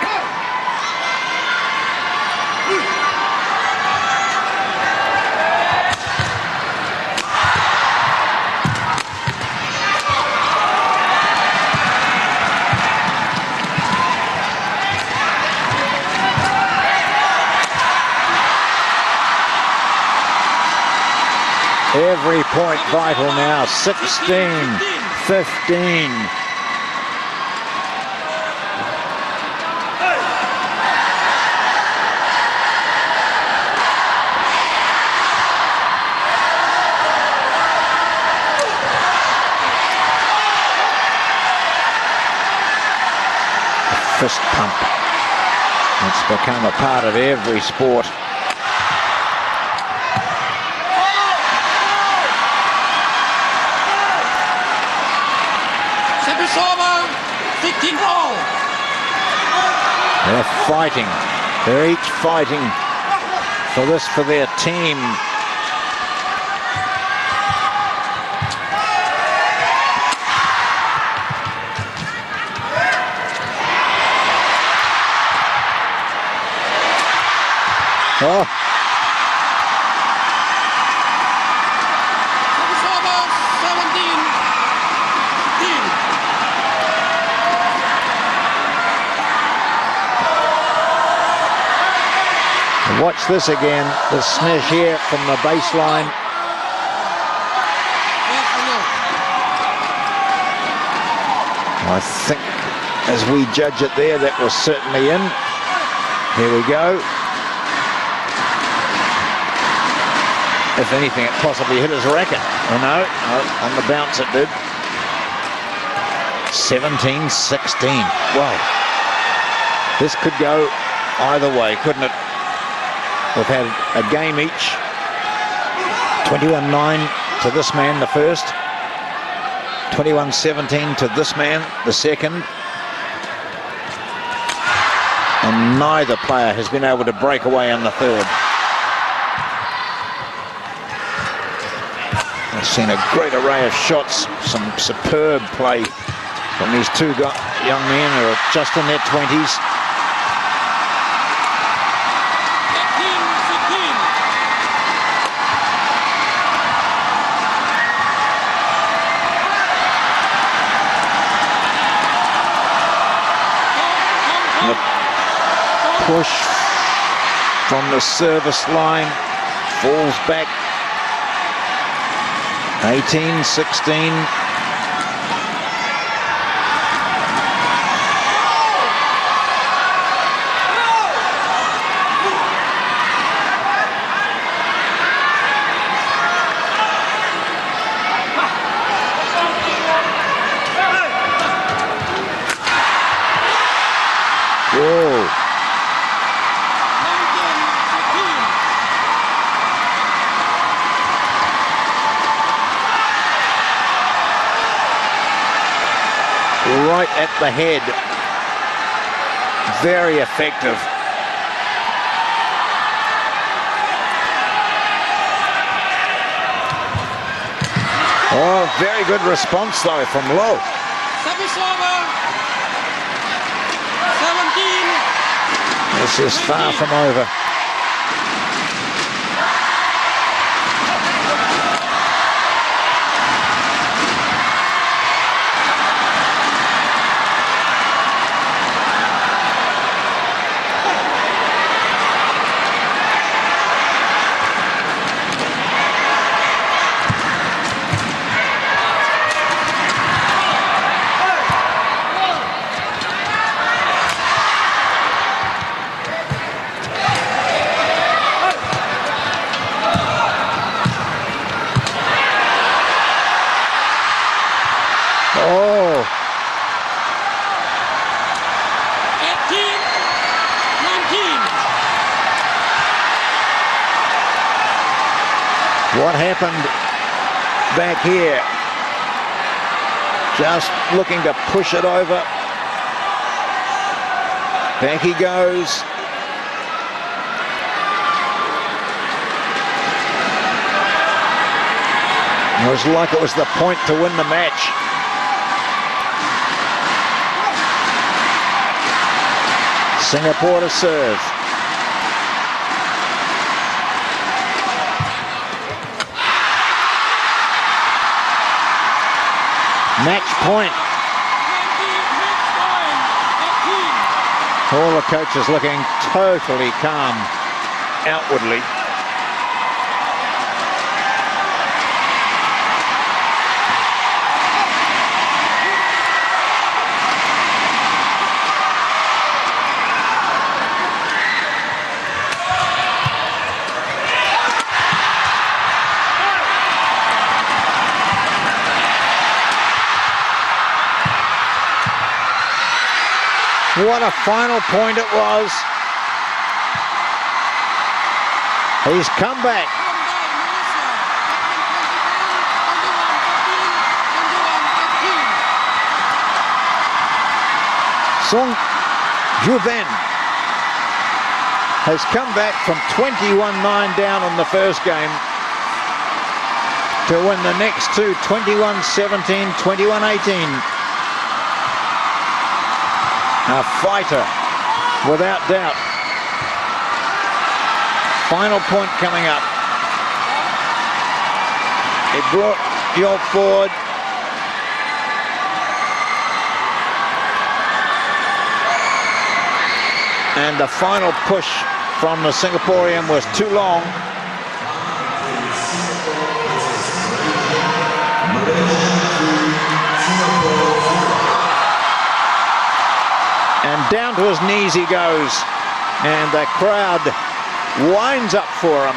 Every point vital now. 16, 15. Fist pump. It's become a part of every sport. Service over. 15 all. They're fighting. They're each fighting for this for their team. Oh. Service over. 17. 15. Watch this again. The smash here from the baseline. I think as we judge it there, that was certainly in. Here we go. If anything, it possibly hit his racket. Oh no, on the bounce it did. 17-16. Well, this could go either way, couldn't it? We've had a game each. 21-9 to this man, the first. 21-17 to this man, the second. And neither player has been able to break away in the third. I've seen a great array of shots, some superb play from these two young men who are just in their 20s. Push from the service line, falls back. 18-16. Whoa. Right at the head. Very effective. Oh, very good response though from Loh. Service over. 17. This is far from over. What happened back here? Just looking to push it over. Back he goes. It was like it was the point to win the match. Singapore to serve. Match point. All the coaches looking totally calm outwardly. What a final point it was. He's come back. Song Juven has come back from 21-9 down on the first game to win the next two, 21-17, 21-18. A fighter, without doubt. Final point coming up. It brought York forward. And the final push from the Singaporean was too long. And down to his knees he goes, and the crowd winds up for him.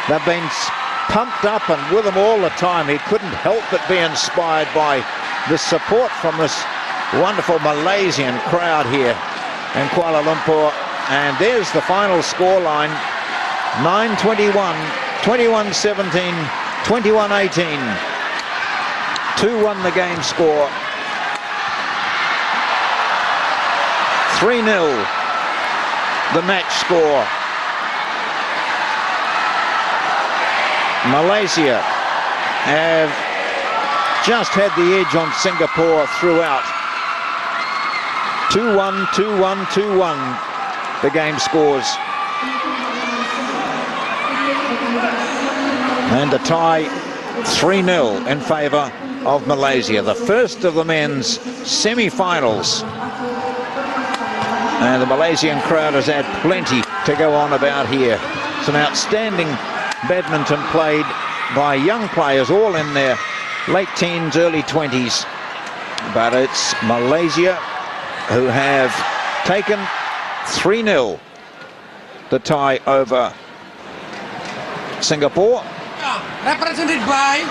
They've been pumped up and with him all the time. He couldn't help but be inspired by the support from this wonderful Malaysian crowd here in Kuala Lumpur. And there's the final scoreline: 9-21, 21-17, 21-18. 2-1 the game score. 3-0 the match score. Malaysia have just had the edge on Singapore throughout. 2-1, 2-1, 2-1 the game scores. And a tie 3-0 in favour of Malaysia. The first of the men's semi-finals. And the Malaysian crowd has had plenty to go on about here. Some outstanding badminton played by young players, all in their late teens, early 20s. But it's Malaysia who have taken 3-0 the tie over Singapore. Represented by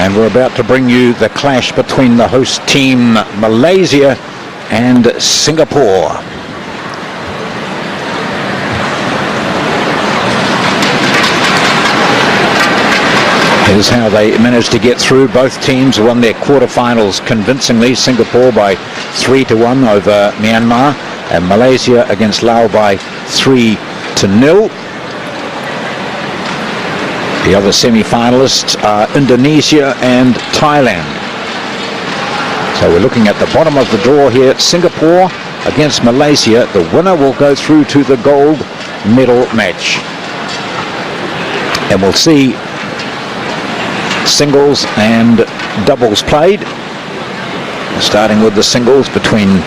And we're about to bring you the clash between the host team Malaysia and Singapore. Here's how they managed to get through. Both teams won their quarterfinals convincingly. Singapore by 3-1 over Myanmar, and Malaysia against Laos by 3-0. The other semi-finalists are Indonesia and Thailand. So we're looking at the bottom of the draw here. Singapore against Malaysia. The winner will go through to the gold medal match. And we'll see singles and doubles played. Starting with the singles between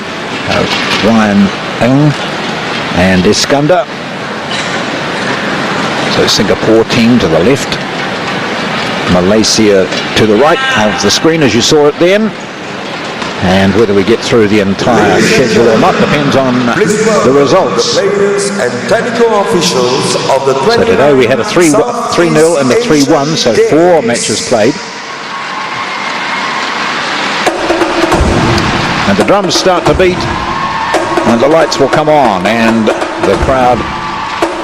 Ryan Ng and Iskandar. So Singapore team to the left, Malaysia to the right of the screen as you saw it then. And whether we get through the entire schedule or not depends on the results. The players and technical officials of the So today we had a 3-0 and a 3-1, so 4 matches played. And the drums start to beat, and the lights will come on, and the crowd,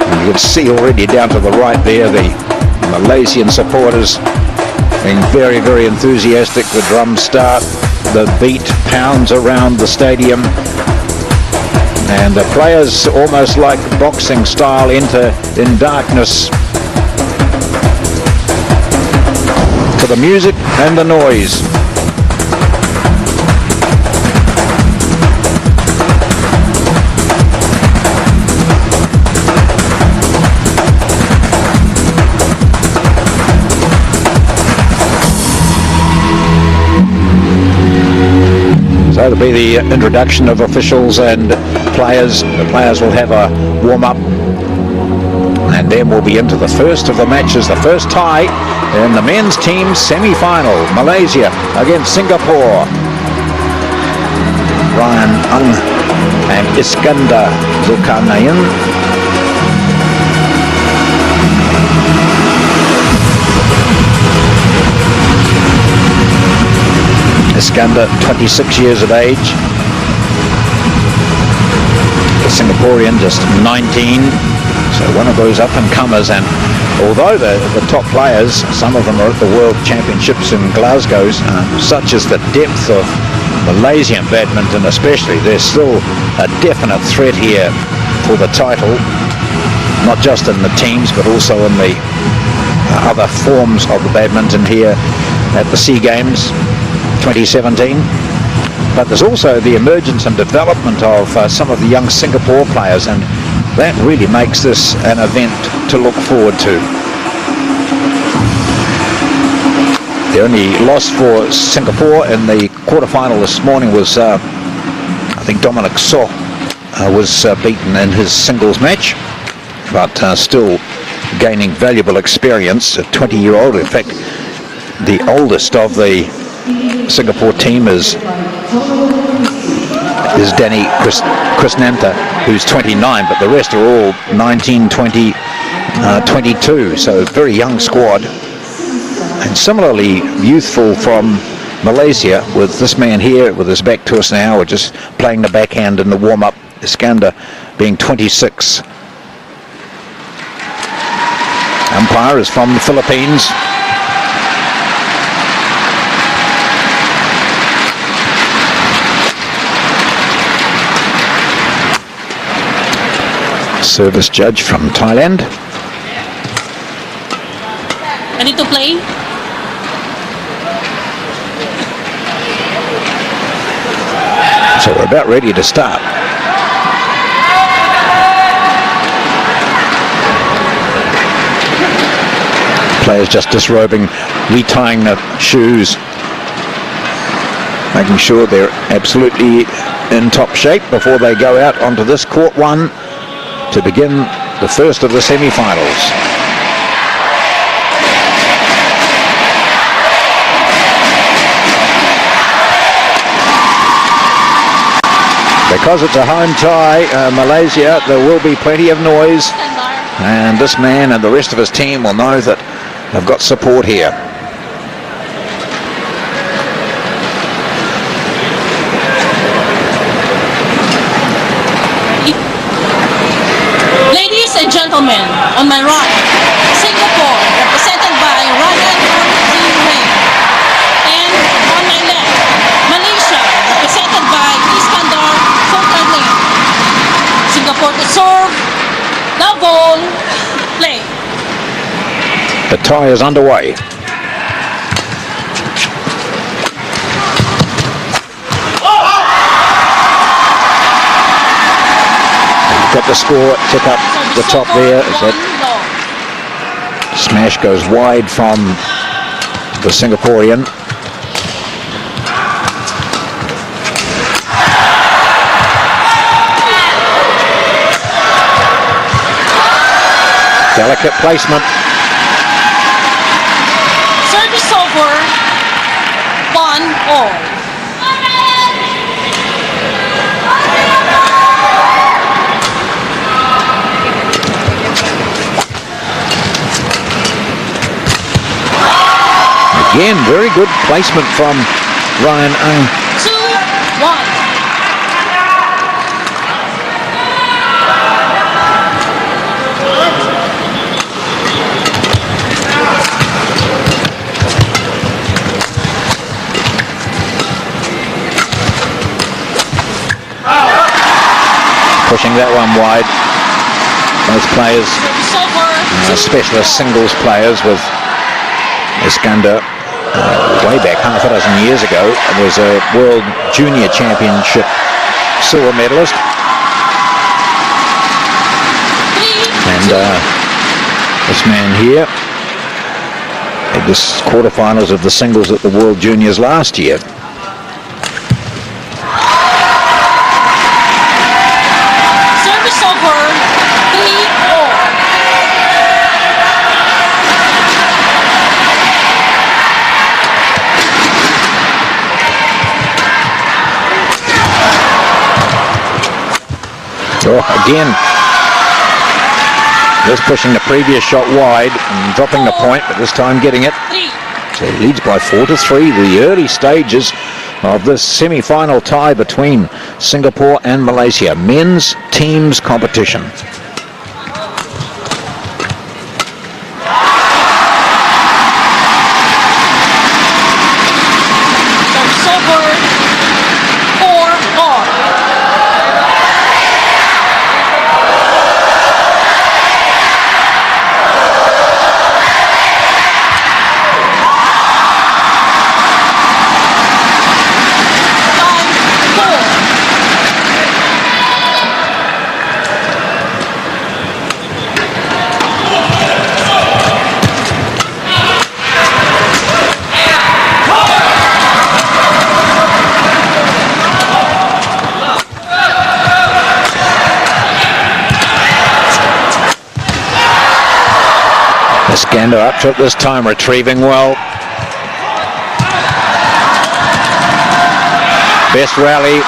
and you can see already down to the right there, the Malaysian supporters being very, very enthusiastic. The drums start, the beat pounds around the stadium, and the players, almost like boxing style, enter in darkness to the music and the noise. So it'll be the introduction of officials and players. The players will have a warm-up, and then we'll be into the first of the matches, the first tie in the men's team semi-final. Malaysia against Singapore. Ryan Ng and Iskandar Zulkarnain. Iskandar, 26 years of age. The Singaporean, just 19. So one of those up-and-comers. And although the top players, some of them are at the World Championships in Glasgow, such as the depth of Malaysian badminton especially, there's still a definite threat here for the title, not just in the teams, but also in the other forms of the badminton here at the SEA Games 2017. But there's also the emergence and development of some of the young Singapore players, and that really makes this an event to look forward to. The only loss for Singapore in the quarterfinal this morning was, I think, Dominic Soh was beaten in his singles match, but still gaining valuable experience. A 20-year-old, in fact, the oldest of the Singapore team is Danny Krishnanta, who's 29, but the rest are all 19, 20, 22, so a very young squad. And similarly youthful from Malaysia, with this man here with his back to us now, or just playing the backhand in the warm-up, Iskandar being 26. Umpire is from the Philippines. Service judge from Thailand. Ready to play? So we're about ready to start. Players just disrobing, retying the shoes, making sure they're absolutely in top shape before they go out onto this court one to begin the first of the semi-finals. Because it's a home tie, Malaysia, there will be plenty of noise, and this man and the rest of his team will know that they've got support here. and gentlemen, on my right, Singapore, represented by Ryan Ong Y.S. And on my left, Malaysia, represented by Iskandar, Zulkarnain. Singapore to serve, the ball, play. The tie is underway. Got the score tick up the top there as that smash goes wide from the Singaporean. Delicate placement. Service over, 1-all. Again, very good placement from Ryan Ong. 2-1. Pushing that one wide. Both players, specialist singles players with Iskandar. Way back half a dozen years ago, was a World Junior Championship silver medalist. And this man here at this quarterfinals of the singles at the World Juniors last year. Service over, 3-all. Oh, again, just pushing the previous shot wide and dropping the point, but this time getting it. So he leads by 4-3, the early stages of this semi-final tie between Singapore and Malaysia. Men's teams competition. Service over, 4-all. Iskandar up to it this time, retrieving well. Best rally,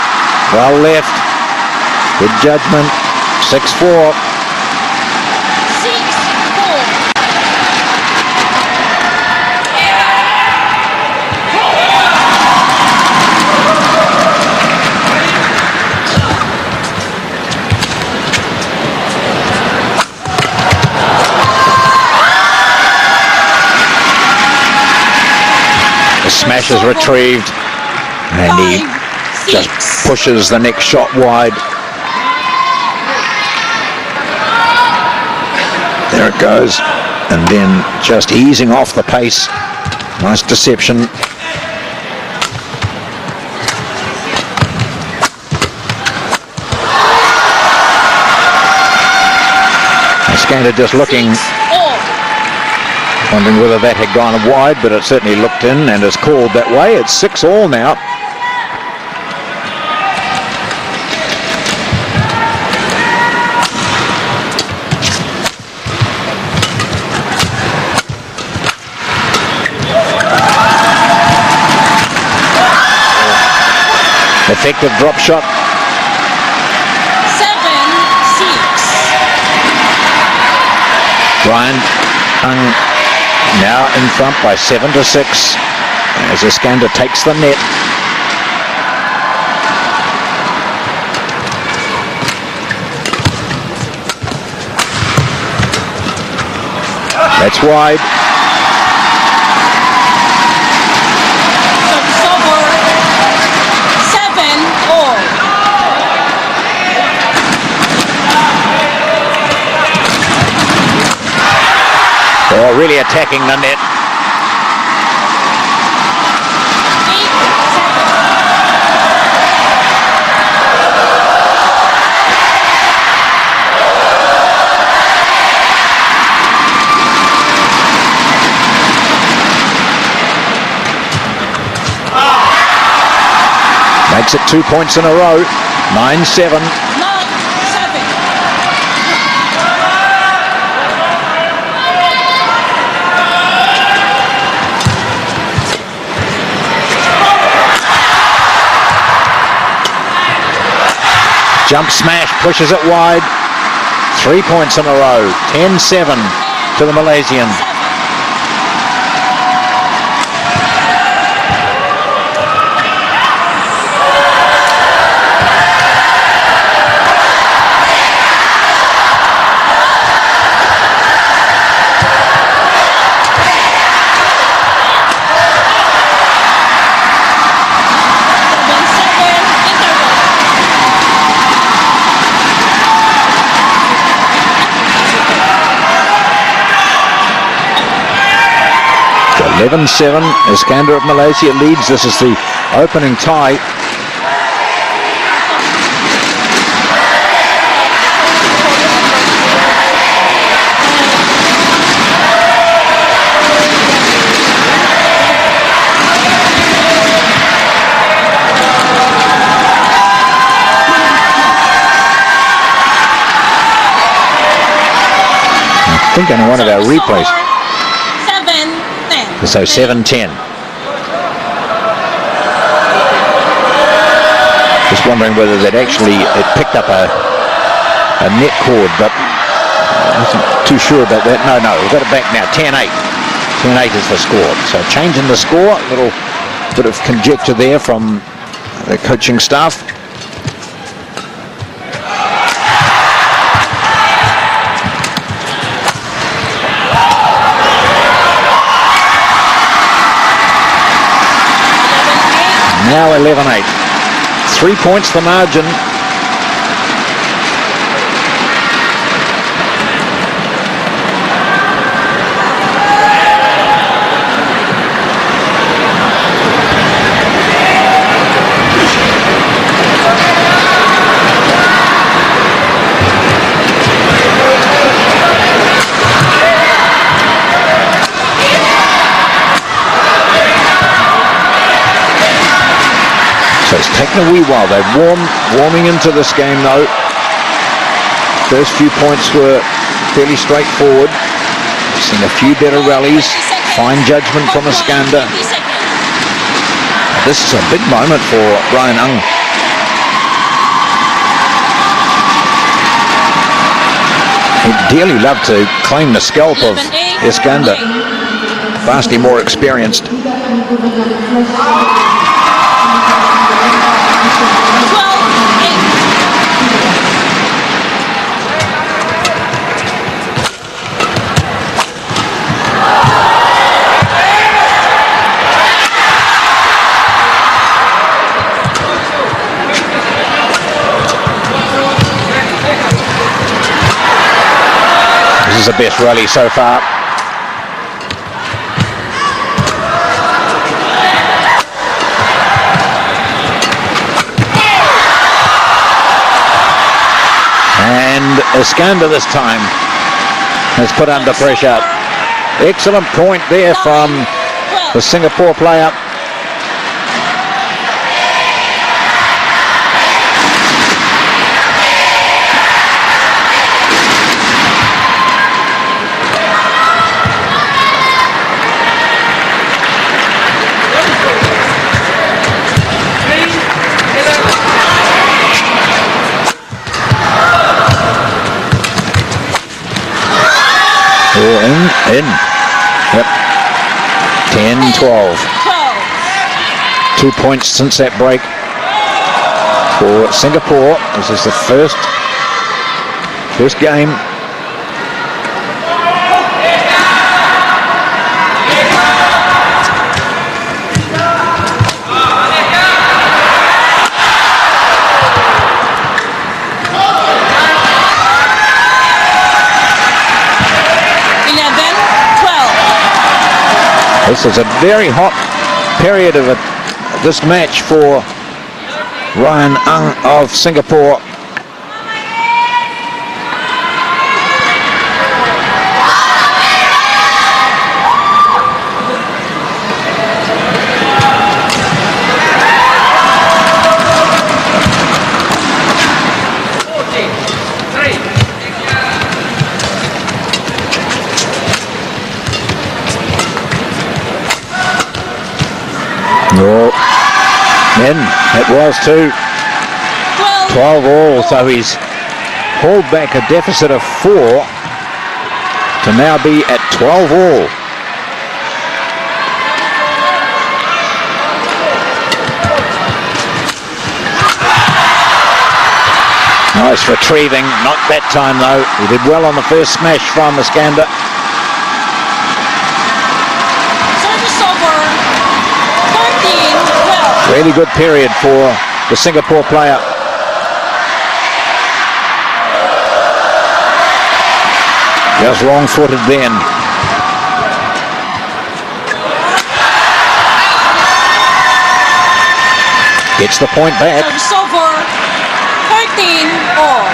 well left, good judgment, 6-4. 6-4. The smash is retrieved, and he just pushes the next shot wide. There it goes, and then just easing off the pace. Nice deception. Iskandar just looking, wondering whether that had gone wide, but it certainly looked in and is called that way. It's 6-all now. Effective drop shot. 7-6. Ryan Ong now in front by 7-6 as Iskandar takes the net. It's wide. So it's over 7-all. Oh, really attacking the net. 8-7. Makes it 2 points in a row. 9-7. 9-7. Jump smash, pushes it wide. 3 points in a row. 10-7 to the Malaysian. Interval. 11-7, Iskandar of Malaysia leads. This is the opening tie. I think on one of our replays. 7-10. So 7-10. Just wondering whether they'd actually picked up a net cord, but I wasn't too sure about that. No, we've got it back now. 10-8. 10-8 is the score. So changing the score, a little bit of conjecture there from the coaching staff. Now 11-8. 3 points the margin. So it's taken a wee while. They're warming into this game though. First few points were fairly straightforward. We've seen a few better rallies. Fine judgment from Iskandar. This is a big moment for Brian Ong. He'd dearly love to claim the scalp of Iskandar. Vastly more experienced. 12-8. This is the best rally so far. And Iskandar this time has put under pressure. Excellent point there from the Singapore player. In. Yep. 10-12. 2 points since that break for Singapore. This is the first game. This is a very hot period of this match for Ryan Ong of Singapore. No, in it was too. 12 all, so he's hauled back a deficit of 4 to now be at 12 all. Nice retrieving, not that time though. He did well on the first smash from Iskandar. Really good period for the Singapore player. Just wrong-footed then. Gets the point back. Service over, 13 all.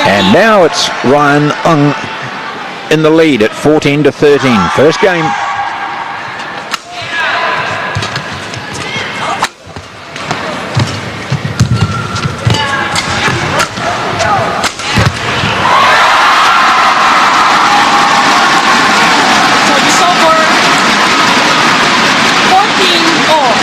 And now it's Ryan Ong in the lead at 14-13. First game. Service over, 14 all.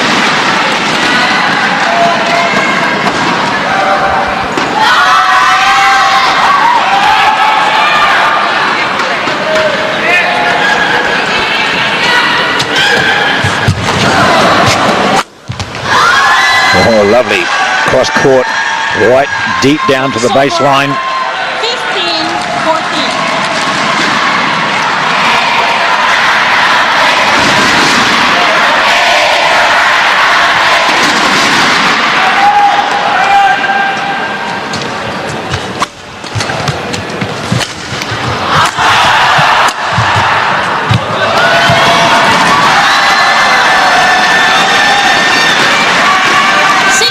Oh, lovely cross court, right deep down to the baseline. 15-14.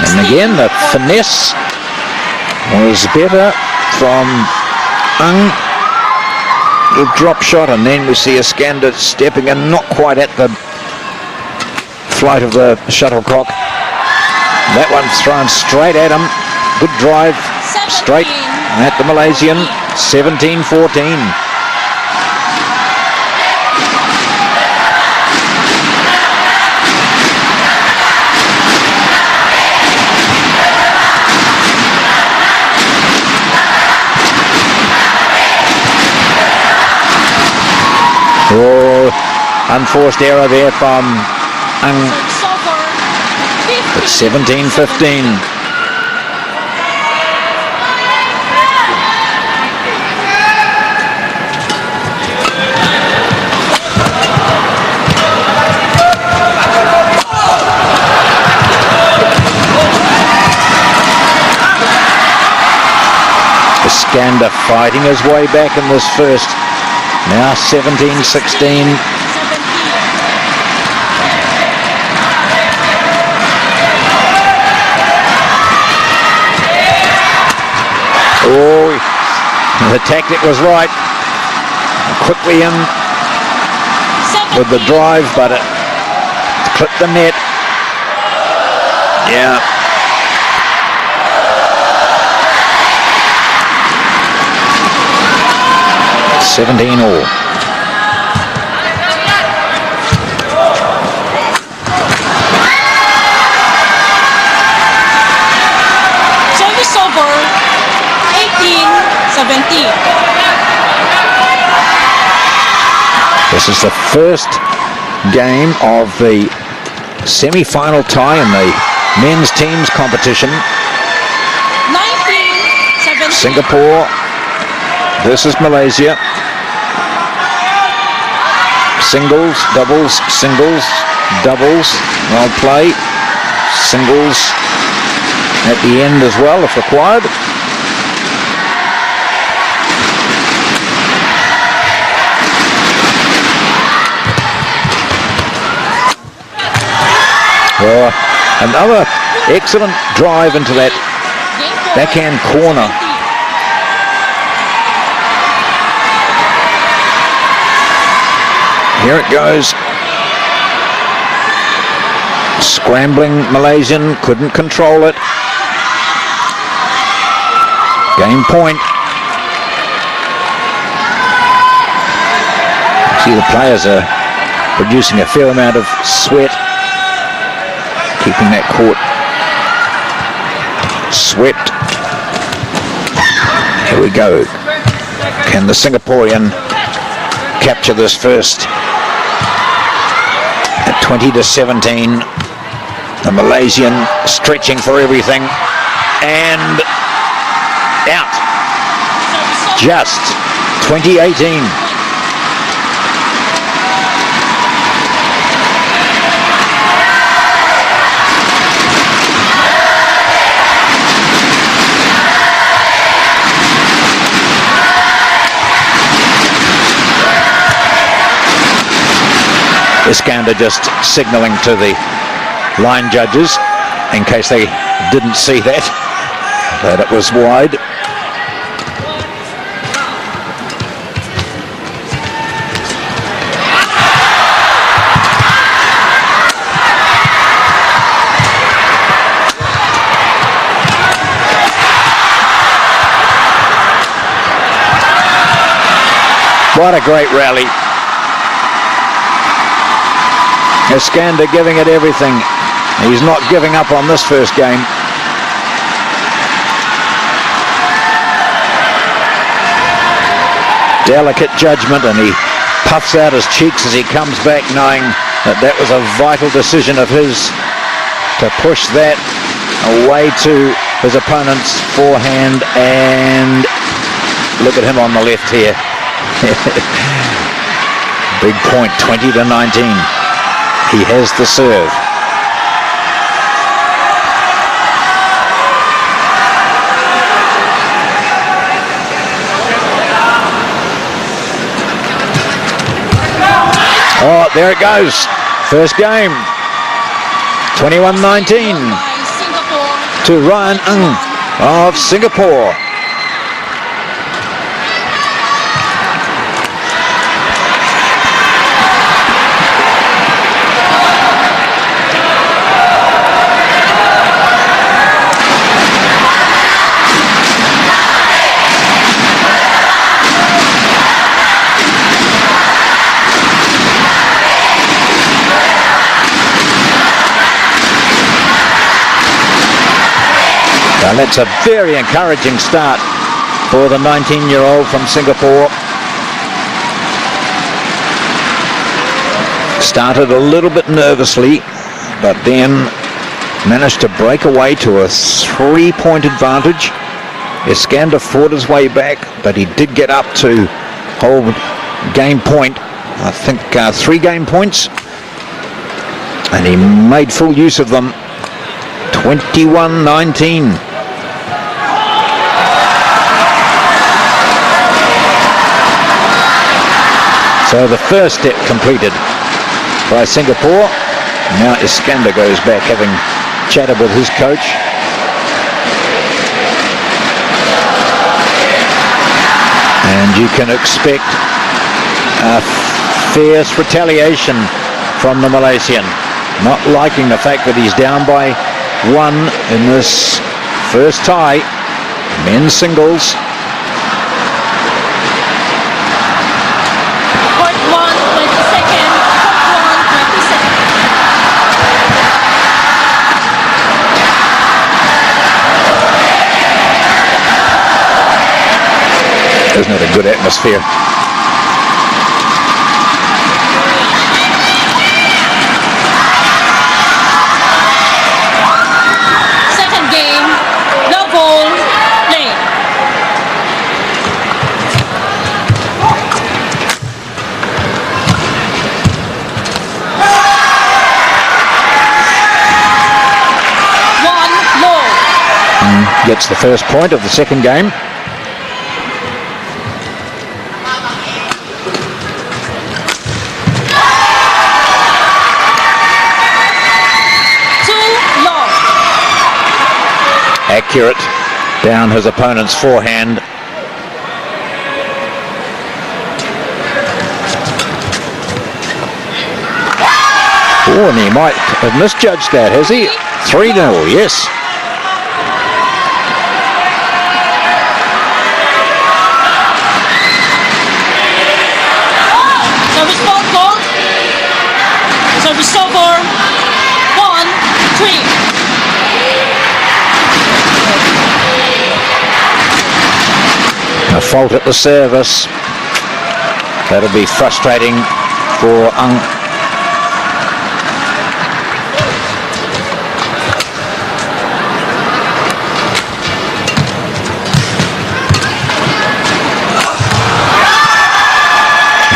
And again, the finesse was better from Ong. The drop shot, and then we see Iskandar stepping in, not quite at the flight of the shuttlecock. That one's thrown straight at him. Good drive, straight at the Malaysian. 17-14. Oh, unforced error there from Ong. It's 17-15. Iskandar fighting his way back in this first. Now 17-16. Oh, the tactic was right. Quickly in with the drive, but it clipped the net. Yeah. $17 all. Service over, 18-17. This is the first game of the semi-final tie in the men's teams competition. 19-17. Singapore versus Malaysia. Singles, doubles, singles. doubles, well played. Singles at the end as well if required. Oh, another excellent drive into that backhand corner. Here it goes. Scrambling Malaysian, couldn't control it. Game point. See, the players are producing a fair amount of sweat, keeping that court swept. Here we go. Can the Singaporean capture this first? At 20-17, the Malaysian stretching for everything and out. Just 20-18. Iskandar just signalling to the line judges in case they didn't see that it was wide. What a great rally. Iskandar giving it everything. He's not giving up on this first game. Delicate judgment, and he puffs out his cheeks as he comes back, knowing that that was a vital decision of his to push that away to his opponent's forehand. And look at him on the left here. Big point, 20-19. He has the serve. Oh, there it goes. First game. 21-19 to Ryan Ong of Singapore. And that's a very encouraging start for the 19-year-old from Singapore. Started a little bit nervously, but then managed to break away to a 3-point advantage. Iskandar fought his way back, but he did get up to hold game point. I think 3 game points, and he made full use of them. 21-19. So the first step completed by Singapore. Now Iskandar goes back, having chatted with his coach. And you can expect a fierce retaliation from the Malaysian. Not liking the fact that he's down by 1 in this first tie. Men's singles. Isn't it a good atmosphere? Second game, no ball, play. gets the first point of the second game. Accurate down his opponent's forehand. Oh, and he might have misjudged that, has he? 3-0, yes. Service ball called. Service over. 1-3. A fault at the service. That'll be frustrating for Ong.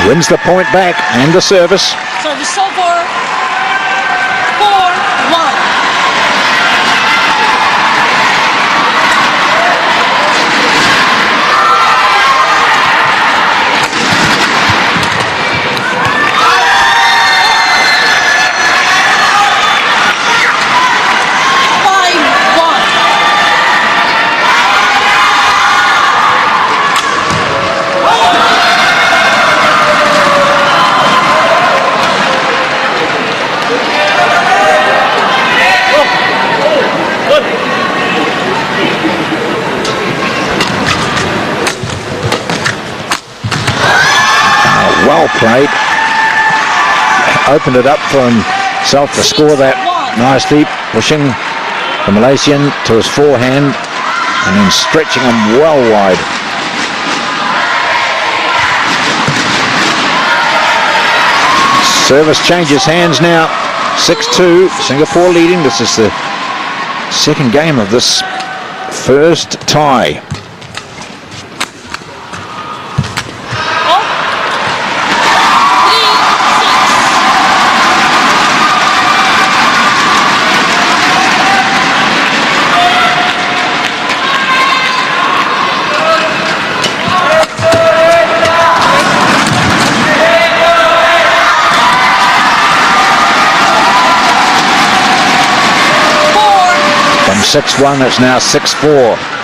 Wins the point back and the service. Service over. 4-1. Well played. Opened it up for himself to score that nicely, pushing the Malaysian to his forehand and then stretching him well wide. Service changes hands now. 6-2, Singapore leading. This is the second game of this first tie. From 6-1, it's now 6-4.